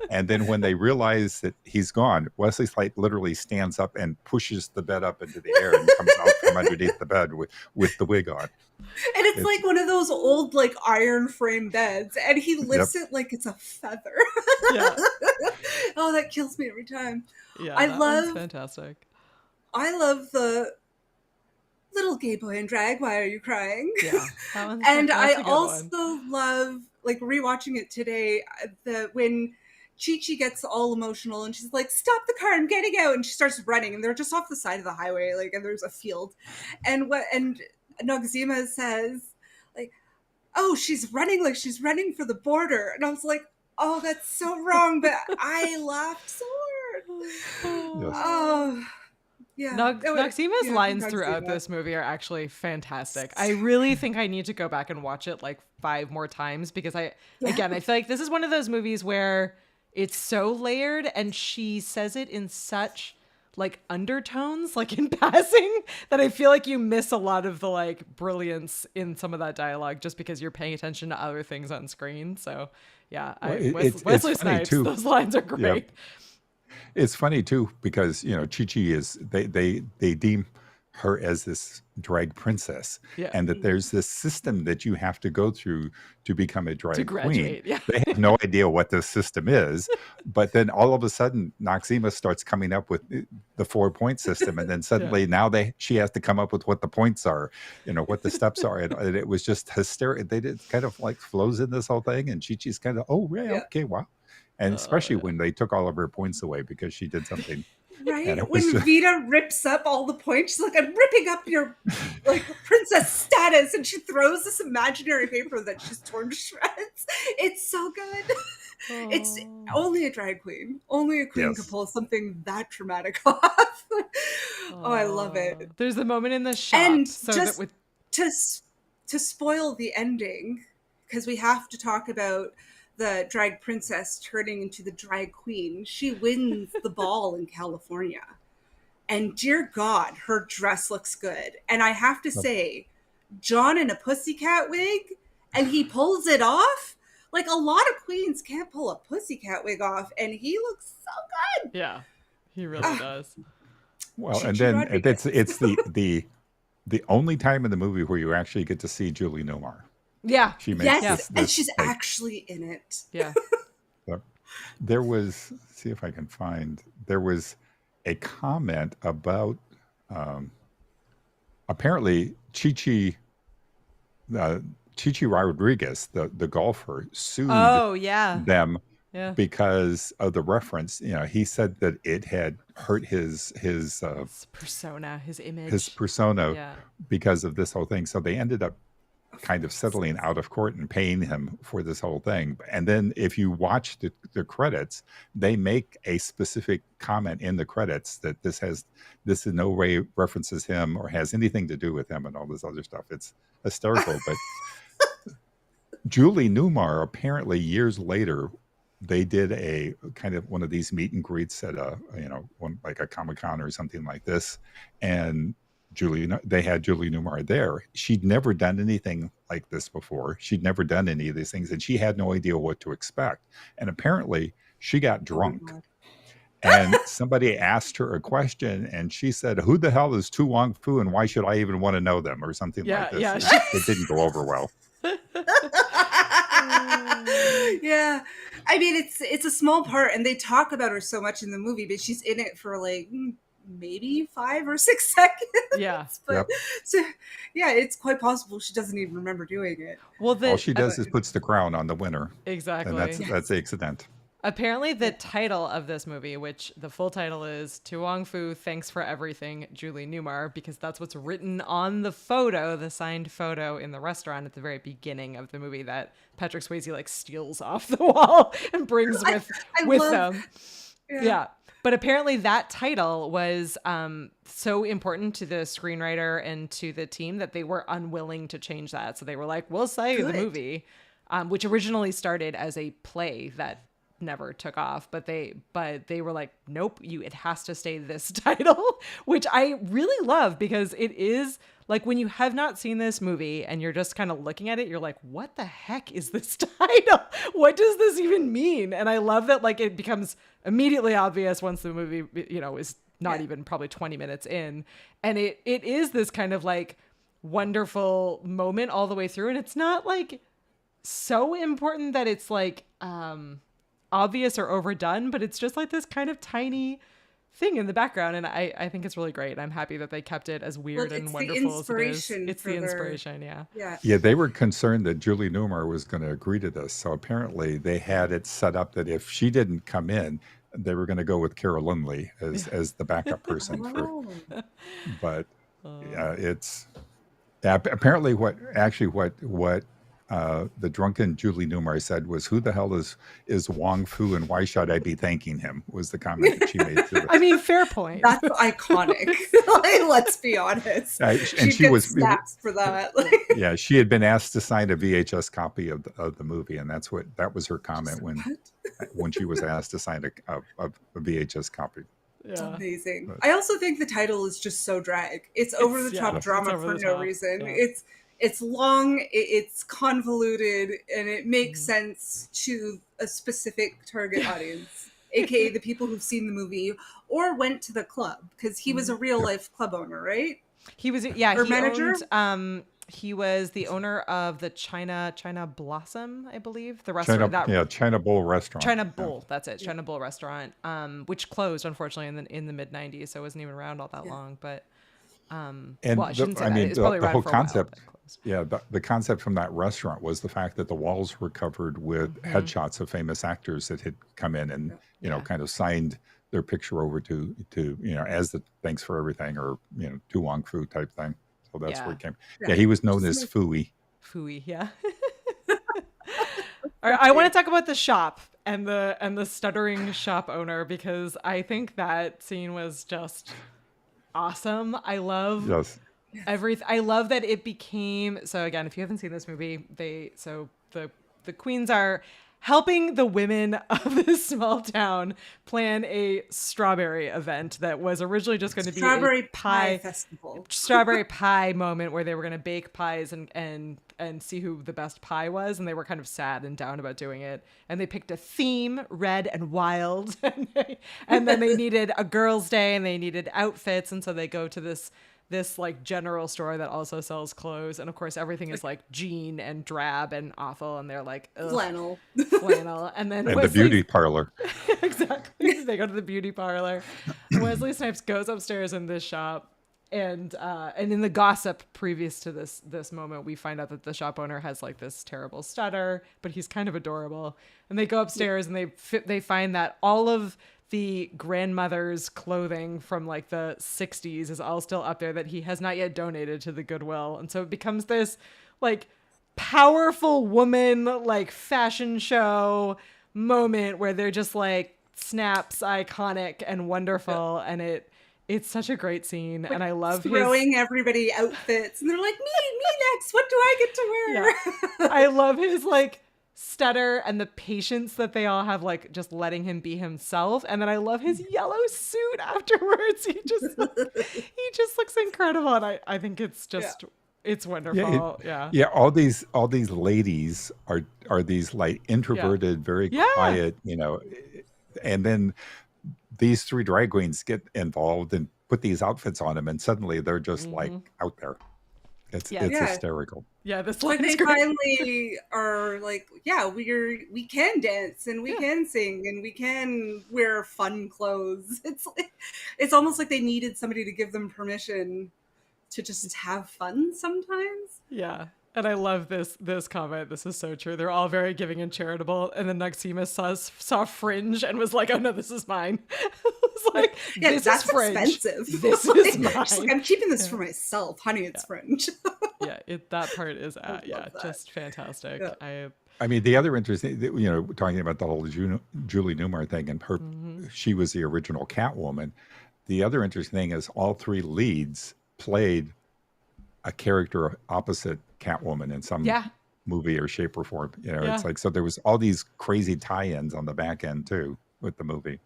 Speaker 3: And then when they realize that he's gone, Wesley Snipes literally stands up and pushes the bed up into the air and comes out from underneath the bed with the wig on.
Speaker 4: And it's like one of those old like iron frame beds, and he lifts it like it's a feather.
Speaker 2: Yeah.
Speaker 4: Oh, that kills me every time.
Speaker 2: Yeah,
Speaker 4: one's
Speaker 2: fantastic.
Speaker 4: I love the little gay boy in drag. Why are you crying?
Speaker 2: Yeah,
Speaker 4: and I also love, like, rewatching it today, when Chi-Chi gets all emotional and she's like, "Stop the car! I'm getting out!" And she starts running, and they're just off the side of the highway, like, and there's a field, and Noxzema says, like, oh, she's running like she's running for the border. And I was like, oh, that's so wrong. But I laughed so hard.
Speaker 3: Yes.
Speaker 4: Oh, yeah.
Speaker 2: Noxima's
Speaker 4: Yeah,
Speaker 2: lines throughout
Speaker 4: Noxima.
Speaker 2: this movie are actually fantastic. I really think I need to go back and watch it like 5 more times because I feel like this is one of those movies where it's so layered and she says it in such like undertones, like in passing, that I feel like you miss a lot of the like brilliance in some of that dialogue just because you're paying attention to other things on screen. So yeah,
Speaker 3: Well, it's
Speaker 2: Wesley
Speaker 3: funny,
Speaker 2: Snipes,
Speaker 3: too.
Speaker 2: those lines are great.
Speaker 3: It's funny too because Chi-Chi is they deem her as this drag princess,
Speaker 2: Yeah.
Speaker 3: and that there's this system that you have to go through to become a drag queen.
Speaker 2: graduate, yeah.
Speaker 3: They have no idea what this system is, but then all of a sudden Noxima starts coming up with the 4-point system, and then suddenly now she has to come up with what the points are, what the steps are, and it was just hysterical. They did kind of like flows in this whole thing, and Chi-Chi's kind of okay, wow. And especially when they took all of her points away because she did something.
Speaker 4: Right? When Vita rips up all the points, she's like, I'm ripping up your like princess status. And she throws this imaginary paper that she's torn to shreds. It's so good. It's only a drag queen. Only a queen could pull something that dramatic off. Oh, I love it.
Speaker 2: There's the moment in the shop.
Speaker 4: And
Speaker 2: so
Speaker 4: just
Speaker 2: that with
Speaker 4: to spoil the ending, because we have to talk about the drag princess turning into the drag queen. She wins the ball in California. And dear God, her dress looks good. And I have to say, John in a pussycat wig, and he pulls it off. Like a lot of queens can't pull a pussycat wig off, and he looks so good.
Speaker 2: Yeah, he really does.
Speaker 3: Well, and then it's the only time in the movie where you actually get to see Julie Newmar.
Speaker 2: Yeah.
Speaker 3: She makes
Speaker 4: yes,
Speaker 3: this
Speaker 4: and she's
Speaker 3: like,
Speaker 4: actually in it.
Speaker 2: Yeah.
Speaker 3: there was, see if I can find, there was a comment about apparently Chi Rodriguez, the golfer, sued them because of the reference. He said that it had hurt his
Speaker 2: persona, his image,
Speaker 3: because of this whole thing. So they ended up kind of settling out of court and paying him for this whole thing. And then if you watch the credits, they make a specific comment in the credits that this in no way references him or has anything to do with him and all this other stuff. It's hysterical. But Julie Newmar, apparently years later, they did a kind of one of these meet and greets at one like a Comic-Con or something like this. And they had Julie Newmar there. She'd never done anything like this before. She'd never done any of these things, and she had no idea what to expect. And apparently she got drunk. And somebody asked her a question, and she said, "Who the hell is To Wong Foo, and why should I even want to know them?" or something like this.
Speaker 2: Yeah.
Speaker 3: It didn't go over well.
Speaker 4: Yeah. I mean, it's a small part, and they talk about her so much in the movie, but she's in it for like maybe 5 or 6 seconds.
Speaker 2: Yeah.
Speaker 4: But so yeah, it's quite possible she doesn't even remember doing it.
Speaker 2: Well,
Speaker 3: all she does is puts the crown on the winner.
Speaker 2: Exactly.
Speaker 3: And that's the accident.
Speaker 2: Apparently the title of this movie, which the full title is To Wong Foo, Thanks for Everything, Julie Newmar, because that's what's written on the photo, the signed photo in the restaurant at the very beginning of the movie that Patrick Swayze like steals off the wall and brings with them. Yeah. But apparently that title was so important to the screenwriter and to the team that they were unwilling to change that. So they were like, we'll say the movie, which originally started as a play that never took off. But they were like, nope, it has to stay this title, which I really love because it is like when you have not seen this movie and you're just kind of looking at it, you're like, what the heck is this title? What does this even mean? And I love that like it becomes immediately obvious once the movie, is not even probably 20 minutes in. And it is this kind of like wonderful moment all the way through. And it's not like so important that it's like obvious or overdone, but it's just like this kind of tiny thing in the background, and I think it's really great. I'm happy that they kept it as weird and wonderful as it is. It's the inspiration,
Speaker 3: yeah. They were concerned that Julie Newmar was going to agree to this, so apparently they had it set up that if she didn't come in, they were going to go with Carol Lindley as the backup person. But it's apparently what the drunken Julie Newmar said was, "Who the hell is Wong Foo, and why should I be thanking him?" Was the comment that she made to
Speaker 2: I
Speaker 3: the.
Speaker 2: mean, fair point.
Speaker 4: That's iconic. Like, let's be honest.
Speaker 3: And
Speaker 4: She
Speaker 3: she
Speaker 4: gets
Speaker 3: was,
Speaker 4: snaps for that. Like,
Speaker 3: yeah, she had been asked to sign a VHS copy of the movie, and that was her comment when she was asked to sign a VHS copy.
Speaker 2: Yeah.
Speaker 4: amazing.
Speaker 3: But-
Speaker 4: I also think the title is just so drag. It's over the top
Speaker 2: it's
Speaker 4: drama
Speaker 2: over
Speaker 4: for
Speaker 2: the
Speaker 4: no
Speaker 2: top,
Speaker 4: reason.
Speaker 2: yeah.
Speaker 4: It's long, it's convoluted, and it makes
Speaker 2: Mm-hmm.
Speaker 4: sense to a specific target audience, aka the people who've seen the movie or went to the club, because he was a
Speaker 2: Mm-hmm.
Speaker 4: real life club owner, right?
Speaker 2: He was
Speaker 4: Or
Speaker 2: he
Speaker 4: manager?
Speaker 2: owned he was the owner of the China Blossom, I believe, the restaurant
Speaker 3: China Bowl restaurant.
Speaker 2: China
Speaker 3: Yeah.
Speaker 2: Bowl, that's it, China Bowl restaurant, which closed unfortunately in the mid '90s, so it wasn't even around all that long. But
Speaker 3: And
Speaker 2: well, I shouldn't say that. It's
Speaker 3: the
Speaker 2: probably around
Speaker 3: whole
Speaker 2: for a while,
Speaker 3: concept,
Speaker 2: but closed.
Speaker 3: yeah, the concept from that restaurant was the fact that the walls were covered with headshots of famous actors that had come in and
Speaker 2: Yeah.
Speaker 3: kind of signed their picture over to as the thanks for everything, or To Wong Foo type thing. So that's where
Speaker 2: Yeah.
Speaker 3: he came.
Speaker 4: Yeah.
Speaker 3: Yeah, he was known as Fooey.
Speaker 2: Fooey, yeah. All right, I want to talk about the shop and the stuttering shop owner, because I think that scene was just awesome. I love
Speaker 3: Yes.
Speaker 2: everything. I love that it became, so again, if you haven't seen this movie, the queens are helping the women of this small town plan a strawberry event that was originally just going to be
Speaker 4: Strawberry
Speaker 2: a
Speaker 4: Pie Festival.
Speaker 2: strawberry pie moment where they were going to bake pies and see who the best pie was, and they were kind of sad and down about doing it, and they picked a theme, red and wild, and then they needed a girls' day and they needed outfits, and so they go to this like general store that also sells clothes, and of course everything is like jean and drab and awful, and they're like, ugh,
Speaker 4: Flannel.
Speaker 2: and then
Speaker 3: And the
Speaker 2: Wesley's-
Speaker 3: beauty parlor.
Speaker 2: exactly. They go to the beauty parlor. Wesley Snipes goes upstairs in this shop, and in the gossip previous to this moment, we find out that the shop owner has like this terrible stutter, but he's kind of adorable. And they go upstairs and they find that all of the grandmother's clothing from like the 60s is all still up there that he has not yet donated to the Goodwill. And so it becomes this like powerful woman like fashion show moment where they're just like snaps, iconic and wonderful, and it's such a great scene, and I love
Speaker 4: Throwing everybody outfits, and they're like, me next. What do I get to wear?
Speaker 2: I love his like stutter and the patience that they all have, like just letting him be himself, and then I love his yellow suit afterwards. He just looks incredible, and I think it's just it's wonderful.
Speaker 3: Yeah, all these ladies are these like introverted, very quiet, and then these three drag queens get involved and put these outfits on them, and suddenly they're just like out there. It's hysterical.
Speaker 2: Yeah, this
Speaker 4: Like
Speaker 2: line
Speaker 4: they
Speaker 2: is great.
Speaker 4: finally are like, yeah, we can dance and we can sing and we can wear fun clothes. It's almost like they needed somebody to give them permission to just have fun sometimes.
Speaker 2: Yeah. And I love this comment. This is so true. They're all very giving and charitable. And then Noxema saw Fringe and was like, oh no, this is mine. It's like,
Speaker 4: Yeah,
Speaker 2: this
Speaker 4: that's
Speaker 2: is Fringe.
Speaker 4: expensive.
Speaker 2: This
Speaker 4: Like,
Speaker 2: is mine.
Speaker 4: she's like, I'm keeping this for myself. Honey, it's Fringe.
Speaker 2: Yeah, that part is
Speaker 4: love that.
Speaker 2: just fantastic.
Speaker 4: Yeah.
Speaker 3: I mean, the other interesting, talking about the whole Julie Newmar thing, and her, she was the original Catwoman. The other interesting thing is all three leads played a character opposite Catwoman in some movie or shape or form. It's like, so there was all these crazy tie-ins on the back end too with the movie.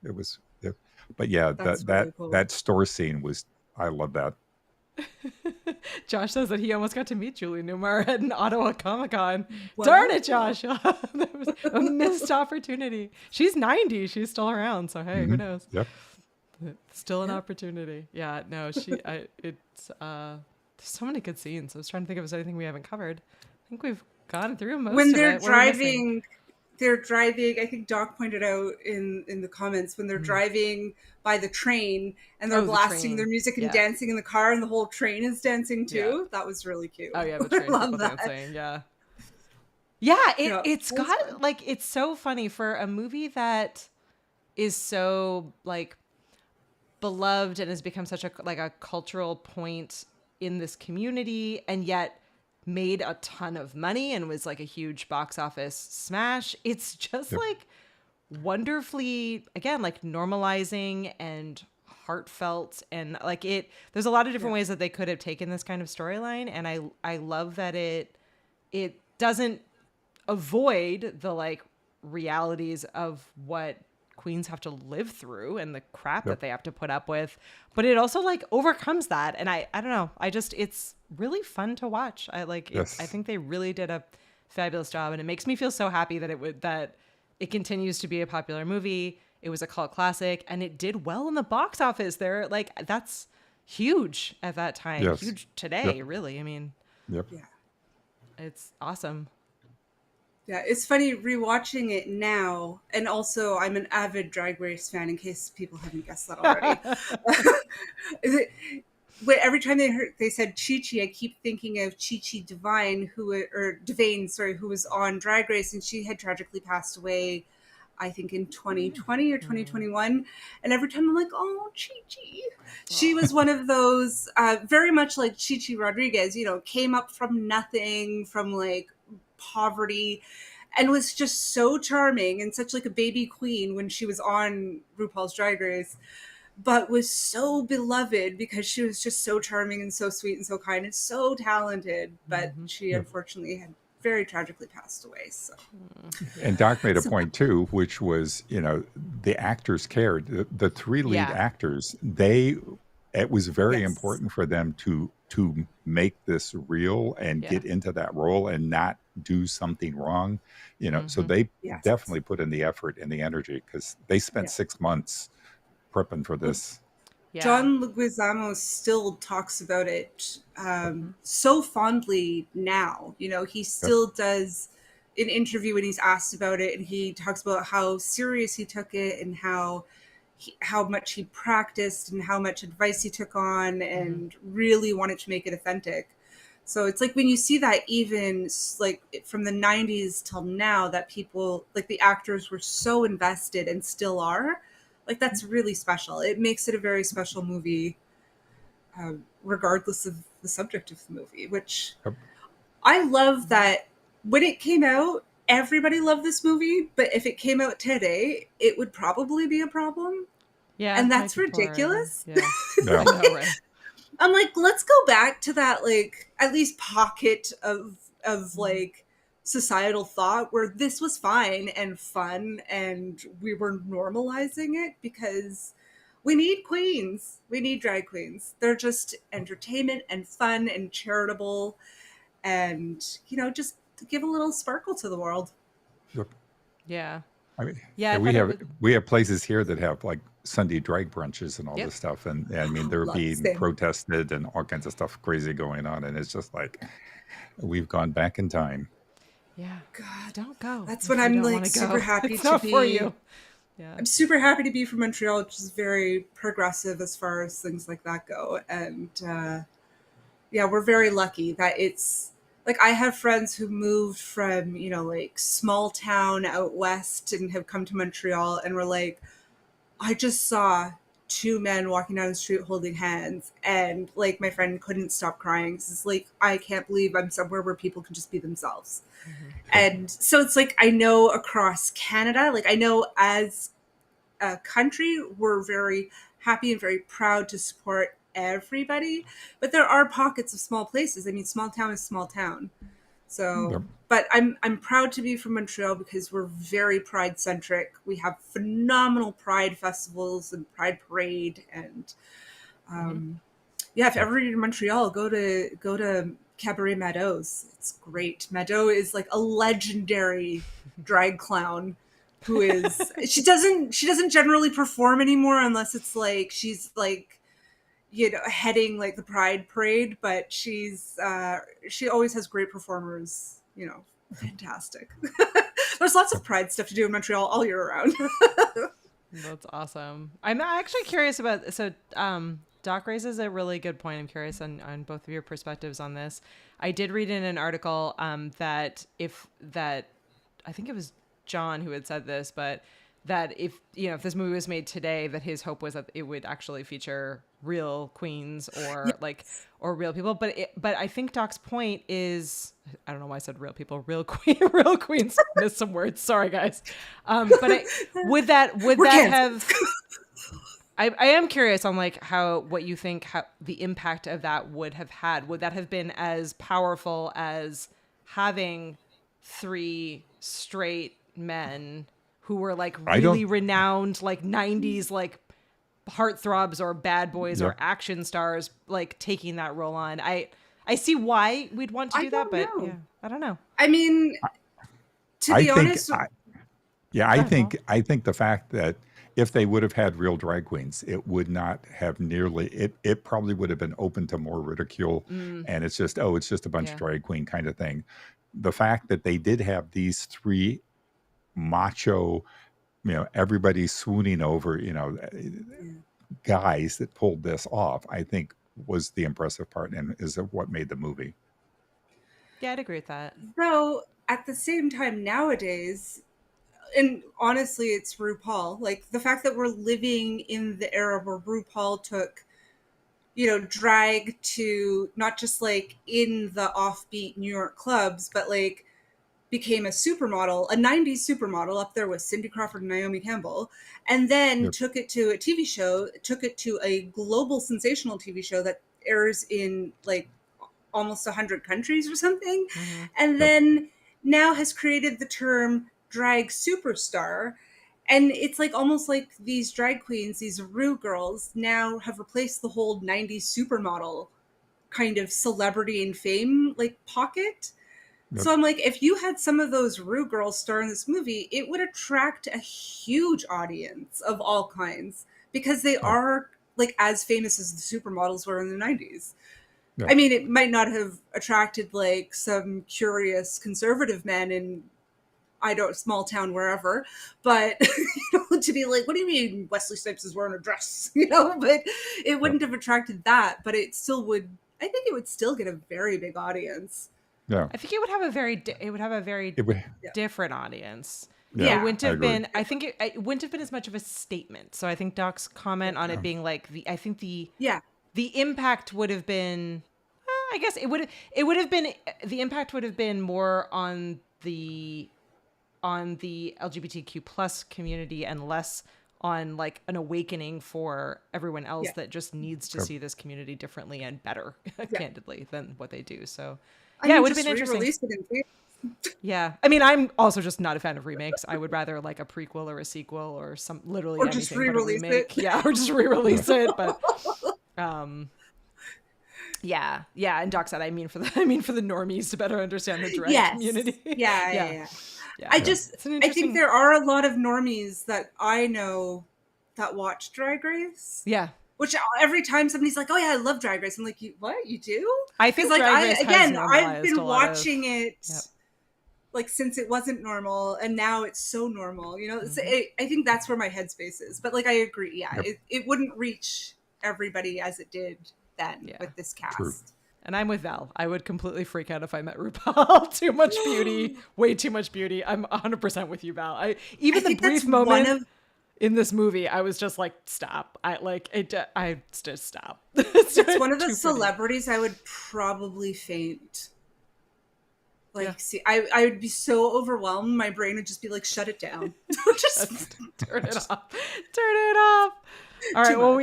Speaker 3: But yeah,
Speaker 4: That's
Speaker 3: that
Speaker 4: really cool.
Speaker 3: that store scene was, I love that.
Speaker 2: Josh says that he almost got to meet Julie Newmar at an Ottawa Comic-Con.
Speaker 4: Wow.
Speaker 2: Darn it, Josh. That was a missed opportunity. She's 90. She's still around. So, hey, who knows?
Speaker 3: Yep.
Speaker 2: Still an opportunity. Yeah, no, it's there's so many good scenes. I was trying to think if there's anything we haven't covered. I think we've gone through most
Speaker 4: When
Speaker 2: of
Speaker 4: they're
Speaker 2: it. What are we missing?
Speaker 4: driving, I think Doc pointed out in the comments, when they're driving by the train and they're
Speaker 2: Oh, the
Speaker 4: blasting
Speaker 2: train.
Speaker 4: their music and
Speaker 2: Yeah.
Speaker 4: dancing in the car, and the whole train is dancing too.
Speaker 2: Yeah.
Speaker 4: That was really cute.
Speaker 2: Oh yeah, the
Speaker 4: I
Speaker 2: train
Speaker 4: love
Speaker 2: people
Speaker 4: that.
Speaker 2: dancing. Yeah. Yeah,
Speaker 4: Yeah,
Speaker 2: it's
Speaker 4: that's
Speaker 2: got
Speaker 4: fun.
Speaker 2: like, it's so funny for a movie that is so like beloved and has become such a cultural point in this community, and yet made a ton of money and was like a huge box office smash. It's just
Speaker 3: Yep.
Speaker 2: like wonderfully, again, like normalizing and heartfelt, and like there's a lot of different ways that they could have taken this kind of storyline, and I love that it doesn't avoid the like realities of what queens have to live through and the crap that they have to put up with, but it also like overcomes that. And I don't know, it's really fun to watch. I like it.
Speaker 3: Yes.
Speaker 2: I think they really did a fabulous job, and it makes me feel so happy that it continues to be a popular movie. It was a cult classic, and it did well in the box office. There, like, that's huge at that time.
Speaker 3: Yes.
Speaker 2: Huge today,
Speaker 3: Yep.
Speaker 2: really. I mean,
Speaker 3: Yep.
Speaker 4: Yeah.
Speaker 2: it's awesome.
Speaker 4: Yeah, it's funny rewatching it now, and also I'm an avid Drag Race fan. In case people haven't guessed that already, but every time they said Chi Chi, I keep thinking of Chi Chi Devine, who was on Drag Race, and she had tragically passed away, I think in 2020 or 2021. And every time I'm like, oh, Chi Chi. She was one of those, very much like Chi Chi Rodriguez, came up from nothing, from like poverty, and was just so charming and such like a baby queen when she was on RuPaul's Drag Race, but was so beloved because she was just so charming and so sweet and so kind and so talented. But she unfortunately had very tragically passed away. So,
Speaker 3: And Doc made a point too, which was, the actors cared. The three lead
Speaker 2: Yeah.
Speaker 3: actors, it was very
Speaker 4: Yes.
Speaker 3: important for them to make this real and
Speaker 2: Yeah.
Speaker 3: get into that role and not do something wrong. So they
Speaker 4: Yes.
Speaker 3: definitely put in the effort and the energy, because they spent
Speaker 4: Yeah.
Speaker 3: 6 months prepping for this.
Speaker 2: Yeah.
Speaker 4: John Leguizamo still talks about it so fondly now. He still does an interview when he's asked about it, and he talks about how serious he took it and how much he practiced and how much advice he took on and really wanted to make it authentic. So it's like when you see that, even like from the 90s till now, that people, like the actors, were so invested and still are, like, that's really special. It makes it a very special movie, regardless of the subject of the movie, which
Speaker 3: Yep.
Speaker 4: I love that when it came out, everybody loved this movie, but if it came out today, it would probably be a problem.
Speaker 2: Yeah.
Speaker 4: And
Speaker 2: my
Speaker 4: that's
Speaker 2: people are-
Speaker 4: ridiculous.
Speaker 2: Yeah.
Speaker 3: Yeah.
Speaker 2: I know, right?
Speaker 4: I'm like, let's go back to that, like, at least pocket of like societal thought where this was fine and fun and we were normalizing it, because we need queens. We need drag queens. They're just entertainment and fun and charitable, and, just give a little sparkle to the world.
Speaker 3: Yep.
Speaker 2: Yeah.
Speaker 3: I mean,
Speaker 2: Yeah, I
Speaker 3: we
Speaker 2: thought it
Speaker 3: have
Speaker 2: was-
Speaker 3: we have places here that have like Sunday drag brunches and all
Speaker 2: Yep.
Speaker 3: this stuff, and I mean they're
Speaker 4: Love
Speaker 3: being
Speaker 4: Same.
Speaker 3: protested and all kinds of stuff crazy going on, and it's just like we've gone back in time.
Speaker 2: Yeah.
Speaker 4: God,
Speaker 2: Don't go.
Speaker 4: that's
Speaker 2: if
Speaker 4: when
Speaker 2: you
Speaker 4: I'm
Speaker 2: don't
Speaker 4: like
Speaker 2: wanna go.
Speaker 4: super happy
Speaker 2: It's
Speaker 4: to
Speaker 2: not for
Speaker 4: be.
Speaker 2: you. Yeah.
Speaker 4: I'm super happy to be from Montreal, which is very progressive as far as things like that go. And yeah, we're very lucky that it's like, I have friends who moved from, like small town out west and have come to Montreal and were like, I just saw two men walking down the street holding hands, and like my friend couldn't stop crying. It's like, I can't believe I'm somewhere where people can just be themselves. And so it's like, I know across Canada, like I know as a country, we're very happy and very proud to support everybody, but there are pockets of small places. I mean, small town is small town. So,
Speaker 3: Yep.
Speaker 4: but I'm proud to be from Montreal because we're very pride centric. We have phenomenal pride festivals and pride parade, and yeah, if ever you're in Montreal, go to Cabaret Mado's. It's great. Mado is like a legendary drag clown who is she doesn't generally perform anymore unless it's like she's like, heading like the pride parade, but she always has great performers, fantastic. There's lots of pride stuff to do in Montreal all year round.
Speaker 2: That's awesome. I'm actually curious about, so Doc raises a really good point. I'm curious on both of your perspectives on this. I did read in an article that I think it was John who had said this, but that if this movie was made today, that his hope was that it would actually feature real queens or or real people. But I think Doc's point is, I don't know why I said real people, real queens. Missed some words. Sorry, guys. Would that have? I am curious on like what you think the impact of that would have had. Would that have been as powerful as having 3 straight men who were like really renowned, like 90s, like heartthrobs or bad boys or action stars, like taking that role on? I see why we'd want to do that, but yeah, I don't know.
Speaker 4: I mean, to be honest,
Speaker 3: I think the fact that if they would have had real drag queens, it would not have nearly, it probably would have been open to more ridicule. And it's just a bunch of drag queen kind of thing. The fact that they did have these 3 macho, everybody swooning over, guys that pulled this off, I think was the impressive part and is what made the movie.
Speaker 2: Yeah, I'd agree with that.
Speaker 4: Though at the same time nowadays, and honestly, it's RuPaul. Like the fact that we're living in the era where RuPaul took, drag to not just like in the offbeat New York clubs, but like became a supermodel, a 90s supermodel up there with Cindy Crawford and Naomi Campbell, and then took it to a TV show, took it to a global sensational TV show that airs in like almost 100 countries or something. And then now has created the term drag superstar. And it's like almost like these drag queens, these Ru girls, now have replaced the whole 90s supermodel kind of celebrity and fame like pocket. So I'm like, if you had some of those Ru girls star in this movie, it would attract a huge audience of all kinds because they are like as famous as the supermodels were in the 90s. I mean, it might not have attracted like some curious conservative men in, small town wherever, but to be like, what do you mean Wesley Snipes is wearing a dress? But it wouldn't have attracted that, but it still would. I think it would still get a very big audience.
Speaker 3: Yeah,
Speaker 2: I think it would have a very different audience.
Speaker 3: Yeah,
Speaker 2: it wouldn't have been. I think it wouldn't have been as much of a statement. So I think Doc's comment on it being like the impact would have been. I guess it would have been, the impact would have been more on the LGBTQ plus community and less on like an awakening for everyone else that just needs to see this community differently and better, candidly, than what they do. So it would have been interesting. Yeah. I mean, I'm also just not a fan of remakes. I would rather like a prequel or a sequel or literally anything
Speaker 4: just re-release
Speaker 2: but a remake.
Speaker 4: it.
Speaker 2: Yeah, or just re-release it. But yeah. And Doc said, I mean for the normies to better understand the drag community.
Speaker 4: Yeah. I think there are a lot of normies that I know that watch Drag Race.
Speaker 2: Yeah.
Speaker 4: Which every time somebody's like, "Oh yeah, I love Drag Race," I'm like, "What? You do?"
Speaker 2: I think
Speaker 4: like
Speaker 2: Drag Race has
Speaker 4: I've been watching it
Speaker 2: Yep.
Speaker 4: like since it wasn't normal, and now it's so normal. I think that's where my headspace is. But like, I agree. Yeah, it wouldn't reach everybody as it did then with this cast.
Speaker 3: True.
Speaker 2: And I'm with Val. I would completely freak out if I met RuPaul. Too much beauty, way too much beauty. I'm 100% with you, Val. Even the brief moment in this movie, I was just like, stop. I just stop.
Speaker 4: It's one of the celebrities I would probably faint. See, I would be so overwhelmed. My brain would just be like, shut it down. Just
Speaker 2: turn it off. Turn it off. All right. Well,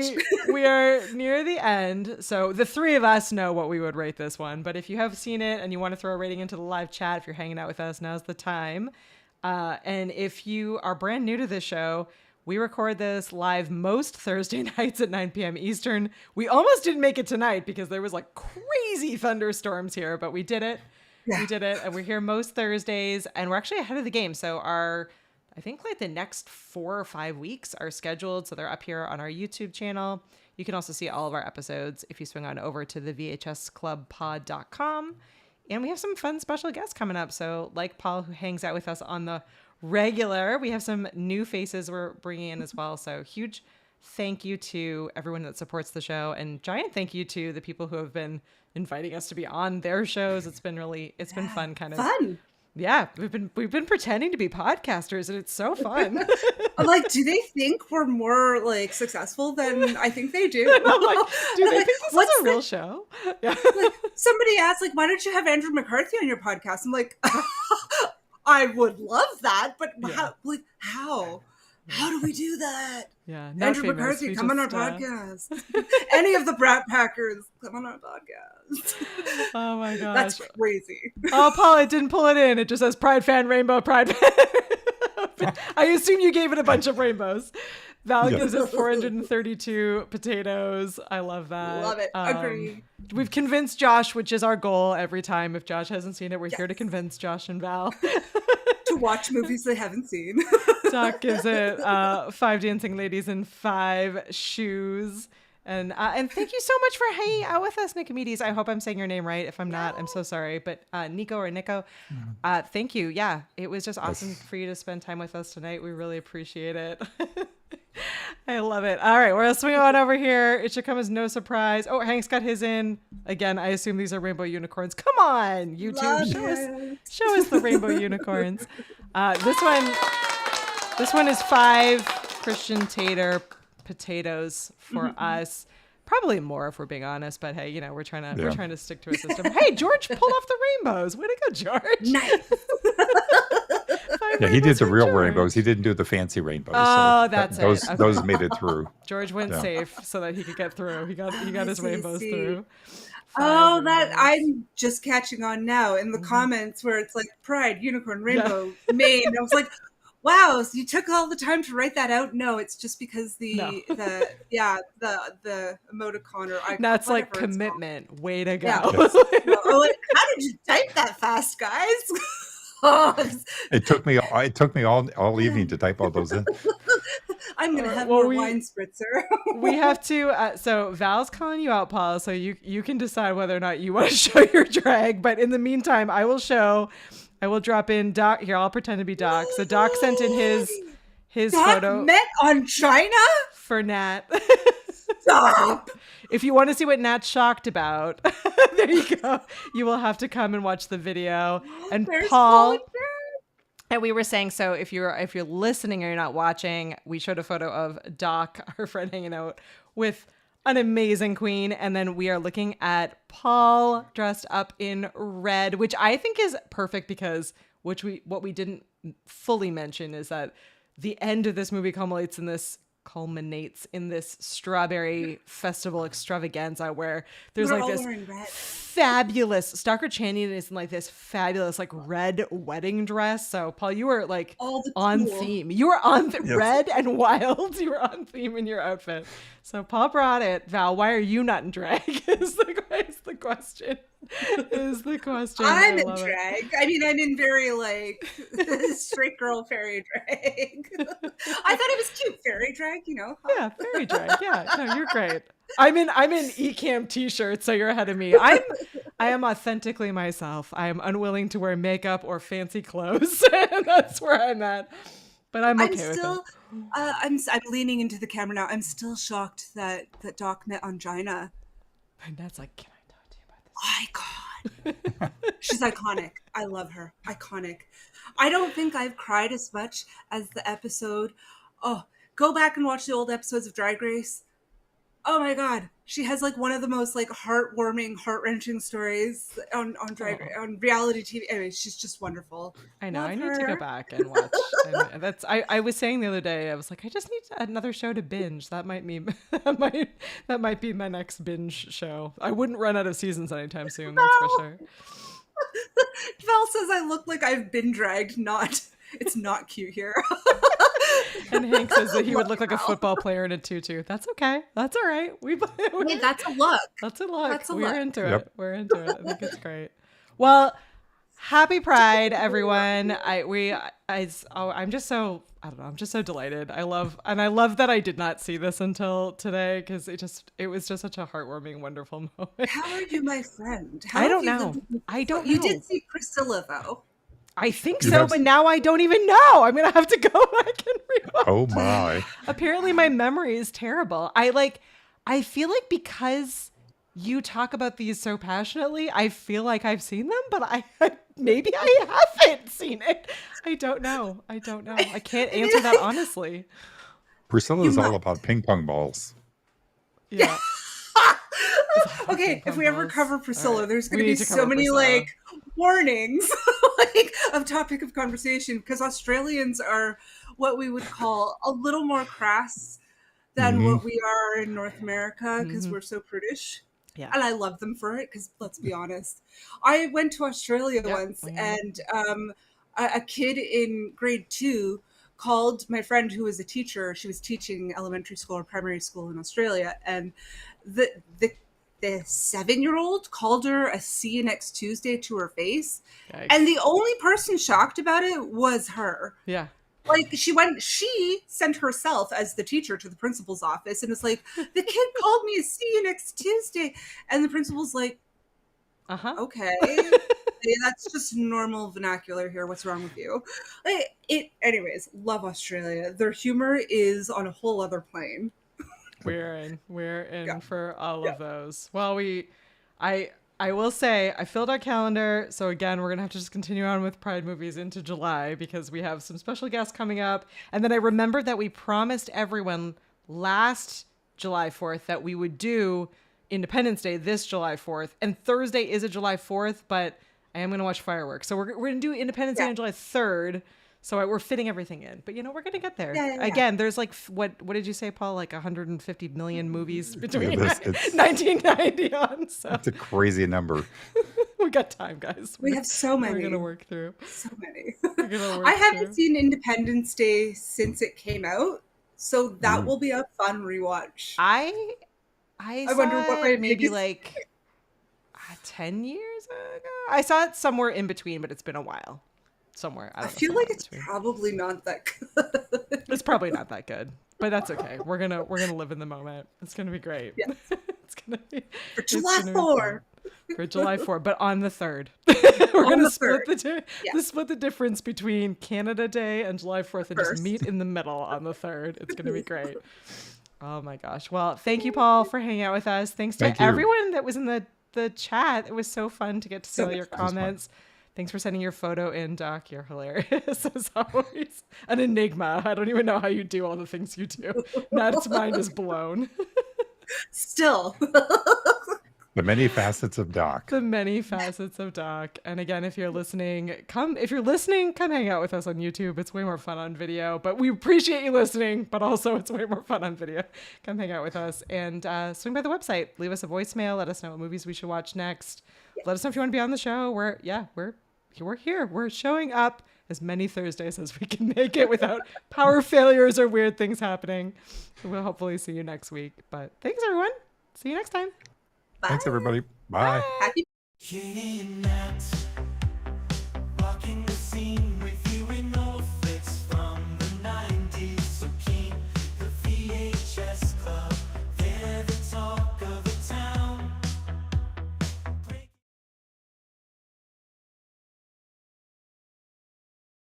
Speaker 2: we are near the end. So the 3 of us know what we would rate this one. But if you have seen it and you want to throw a rating into the live chat, if you're hanging out with us, now's the time. And if you are brand new to this show, we record this live most Thursday nights at 9 p.m. Eastern. We almost didn't make it tonight because there was like crazy thunderstorms here, but we did it. Yeah. We did it. And we're here most Thursdays, and we're actually ahead of the game. So I think like the next 4 or 5 weeks are scheduled. So they're up here on our YouTube channel. You can also see all of our episodes if you swing on over to the VHSClubPod.com. And we have some fun special guests coming up. So like Paul, who hangs out with us on the regular, we have some new faces we're bringing in as well. So huge thank you to everyone that supports the show, and giant thank you to the people who have been inviting us to be on their shows. It's been fun kind of.
Speaker 4: Fun.
Speaker 2: Yeah, we've been pretending to be podcasters, and it's so fun.
Speaker 4: I'm like, do they think we're more like successful than I think they do?
Speaker 2: And I'm like, do
Speaker 4: I'm
Speaker 2: they
Speaker 4: like,
Speaker 2: think this
Speaker 4: what's
Speaker 2: is a real show? Yeah.
Speaker 4: like, somebody asked, like, why don't you have Andrew McCarthy on your podcast? I'm like, I would love that, but how? How do we do that?
Speaker 2: Yeah, not
Speaker 4: Andrew
Speaker 2: famous.
Speaker 4: McCarthy,
Speaker 2: We
Speaker 4: come on our
Speaker 2: just,
Speaker 4: podcast. Any of the Brat Packers, come on our podcast.
Speaker 2: Oh my gosh.
Speaker 4: That's crazy.
Speaker 2: Oh, Paul, it didn't pull it in. It just says Pride Fan Rainbow Pride Fan. I assume you gave it a bunch of rainbows. Val gives it 432 potatoes. I love that.
Speaker 4: Love it. Agree.
Speaker 2: We've convinced Josh, which is our goal every time. If Josh hasn't seen it, we're here to convince Josh and Val.
Speaker 4: To watch movies they haven't seen.
Speaker 2: Doc gives it 5 dancing ladies and 5 shoes. And thank you so much for hanging out with us, Nicomedes. I hope I'm saying your name right. If I'm not, I'm so sorry. But Nico, thank you. Yeah, it was just awesome for you to spend time with us tonight. We really appreciate it. I love it. All right, we're swing on over here. It should come as no surprise. Oh, Hank's got his in. Again, I assume these are rainbow unicorns. Come on, YouTube. Show us the rainbow unicorns. This one is 5 Christian Tater potatoes for us. Probably more if we're being honest, but hey, we're trying to stick to a system. Hey, George pulled off the rainbows. Way to go, George.
Speaker 4: Nice.
Speaker 3: Yeah, he did the real rainbows. He didn't do the fancy rainbows.
Speaker 2: Oh, that's it. Okay.
Speaker 3: Those made it through.
Speaker 2: George went safe so that he could get through. He got his rainbows through.
Speaker 4: Oh, that I'm just catching on now in the comments where it's like Pride, Unicorn, Rainbow, Maine. I was like, wow, so you took all the time to write that out? No, it's just because the emoticon or icon.
Speaker 2: That's like commitment. Way to go.
Speaker 4: Yeah. Yes. How did you type that fast, guys?
Speaker 3: It took me all evening to type all those in.
Speaker 4: I'm gonna have more wine spritzer.
Speaker 2: We have to. So Val's calling you out, Paul. So you can decide whether or not you want to show your drag. But in the meantime, I will drop in Doc here. I'll pretend to be Doc. So Doc sent in his
Speaker 4: Doc
Speaker 2: photo.
Speaker 4: Met on China
Speaker 2: For Nat.
Speaker 4: Stop.
Speaker 2: If you want to see what Nat's shocked about, there you go. You will have to come and watch the video. And Paul. And we were saying, so if you're listening or you're not watching, we showed a photo of Doc, our friend, hanging out with an amazing queen. And then we are looking at Paul dressed up in red, which I think is perfect because what we didn't fully mention is that the end of this movie culminates in this strawberry festival extravaganza where there's like this fabulous Stockard Channing is in like this fabulous like red wedding dress. So Paul, you were like on theme. You were on red and wild. You were on theme in your outfit. So Paul brought it. Val, why are you not in drag? Is the question.
Speaker 4: I'm in drag. I mean, I'm in very like straight girl fairy drag. I thought it was cute fairy drag,
Speaker 2: Yeah, fairy drag. Yeah, no, you're great. I'm in eCam t-shirts, so you're ahead of me. I am authentically myself. I am unwilling to wear makeup or fancy clothes, and that's where I'm at. But I'm okay with it.
Speaker 4: I'm leaning into the camera now. I'm still shocked that Doc met on Gina.
Speaker 2: And that's like, can I talk to you about this?
Speaker 4: Icon. She's iconic. I love her. Iconic. I don't think I've cried as much as the episode. Oh, go back and watch the old episodes of Drag Race. Oh my God. She has like one of the most like heartwarming, heart-wrenching stories on reality TV. Anyway, she's just wonderful.
Speaker 2: I know.
Speaker 4: Love
Speaker 2: I need
Speaker 4: her.
Speaker 2: to go back and watch. And I was saying the other day, I was like, I just need another show to binge. That might be my next binge show. I wouldn't run out of seasons anytime soon. That's for sure.
Speaker 4: Val says I look like I've been dragged. It's not cute here.
Speaker 2: And Hank says that he would look like a football player in a tutu. That's okay. That's all right.
Speaker 4: That's a look.
Speaker 2: That's a look. We're into it.
Speaker 3: Yep.
Speaker 2: We're into it. I think it's great. Well, happy Pride, everyone. I'm just so delighted. I love that I did not see this until today because it was just such a heartwarming, wondful moment.
Speaker 4: How are you, my friend?
Speaker 2: I don't know.
Speaker 4: You did see Priscilla though.
Speaker 2: I think so, but now I don't even know. I'm gonna have to go back and rewatch.
Speaker 3: Oh my!
Speaker 2: Apparently, my memory is terrible. I feel like because you talk about these so passionately. I feel like I've seen them, but maybe I haven't seen it. I don't know. I can't answer that honestly.
Speaker 3: Priscilla's
Speaker 4: You
Speaker 3: all
Speaker 4: must.
Speaker 3: about ping pong balls.
Speaker 2: Yeah.
Speaker 4: Okay, if we ever
Speaker 2: balls.
Speaker 4: cover Priscilla,
Speaker 2: All right.
Speaker 4: there's
Speaker 2: We
Speaker 4: going to be
Speaker 2: need to
Speaker 4: so
Speaker 2: cover
Speaker 4: many
Speaker 2: Priscilla.
Speaker 4: like warnings like of topic of conversation because Australians are what we would call a little more crass than
Speaker 3: Hmm.
Speaker 4: what we are in North America because we're so prudish.
Speaker 2: Yeah.
Speaker 4: And I love them for it because let's be honest. I went to Australia
Speaker 2: Yep.
Speaker 4: once and a kid in grade 2 called my friend who was a teacher. She was teaching elementary school or primary school in Australia. And the 7-year-old called her a "see you next Tuesday" to her face.
Speaker 2: Yikes.
Speaker 4: And the only person shocked about it was her.
Speaker 2: Yeah.
Speaker 4: Like she sent herself as the teacher to the principal's office and was like, the kid called me a "see you next Tuesday." And the principal's like,
Speaker 2: Uh-huh.
Speaker 4: okay. Yeah, that's just normal vernacular here. What's wrong with you? Anyways, love Australia. Their humor is on a whole other plane.
Speaker 2: We're in
Speaker 4: Yeah.
Speaker 2: for all
Speaker 4: Yeah.
Speaker 2: of those. Well, I will say I filled our calendar, so again we're gonna have to just continue on with Pride movies into July because we have some special guests coming up. And then I remembered that we promised everyone last July 4th that we would do Independence Day this July 4th, and Thursday is a July 4th, but I am gonna watch fireworks, so we're gonna do Independence Day
Speaker 4: Yeah.
Speaker 2: on July 3rd. So we're fitting everything in, but we're gonna get there.
Speaker 4: Yeah.
Speaker 2: Again, there's like what did you say, Paul? Like 150 million movies between
Speaker 3: it's-
Speaker 2: 1990 on. So
Speaker 3: That's a crazy number.
Speaker 2: we got time, guys.
Speaker 4: We have so many.
Speaker 2: We're gonna work through.
Speaker 4: So many.
Speaker 2: We're gonna work
Speaker 4: I haven't
Speaker 2: through.
Speaker 4: seen Independence Day since it came out, so that will be a fun rewatch.
Speaker 2: I saw
Speaker 4: wonder what
Speaker 2: it
Speaker 4: my
Speaker 2: maybe
Speaker 4: biggest-
Speaker 2: like 10 years ago. I saw it somewhere in between, but it's been a while. Somewhere.
Speaker 4: I
Speaker 2: don't know,
Speaker 4: feel
Speaker 2: somewhere
Speaker 4: like
Speaker 2: in
Speaker 4: it's
Speaker 2: between.
Speaker 4: probably not that good.
Speaker 2: It's probably not that good, but that's okay. We're gonna live in the moment. It's gonna be great.
Speaker 4: Yes.
Speaker 2: It's gonna be
Speaker 4: For
Speaker 2: it's
Speaker 4: July
Speaker 2: gonna be
Speaker 4: 4.
Speaker 2: fun. For July 4th, but on the 3rd. We're
Speaker 4: On
Speaker 2: gonna
Speaker 4: the
Speaker 2: split
Speaker 4: 3rd. Yeah.
Speaker 2: split the difference between Canada Day and July 4th and just
Speaker 4: First.
Speaker 2: meet in the middle on the 3rd. It's gonna be great. Oh my gosh. Well, thank you, Paul, for hanging out with us. Thanks to
Speaker 3: Thank you.
Speaker 2: everyone that was in the chat. It was so fun to get to see
Speaker 4: So
Speaker 2: all your
Speaker 4: much
Speaker 3: fun.
Speaker 2: comments. Thanks for sending your photo in, Doc. You're hilarious as always. An enigma. I don't even know how you do all the things you do. Matt's mind is blown.
Speaker 4: Still.
Speaker 3: The many facets of Doc.
Speaker 2: The many facets of Doc. And again, if you're listening, come hang out with us on YouTube. It's way more fun on video, but we appreciate you listening, but also it's way more fun on video. Come hang out with us and swing by the website. Leave us a voicemail. Let us know what movies we should watch next. Let us know if you want to be on the show. We're here. We're showing up as many Thursdays as we can make it without power failures or weird things happening. We'll hopefully see you next week. But thanks, everyone. See you next time.
Speaker 3: Thanks, everybody. Bye.
Speaker 4: Happy
Speaker 1: Kitty and Nat.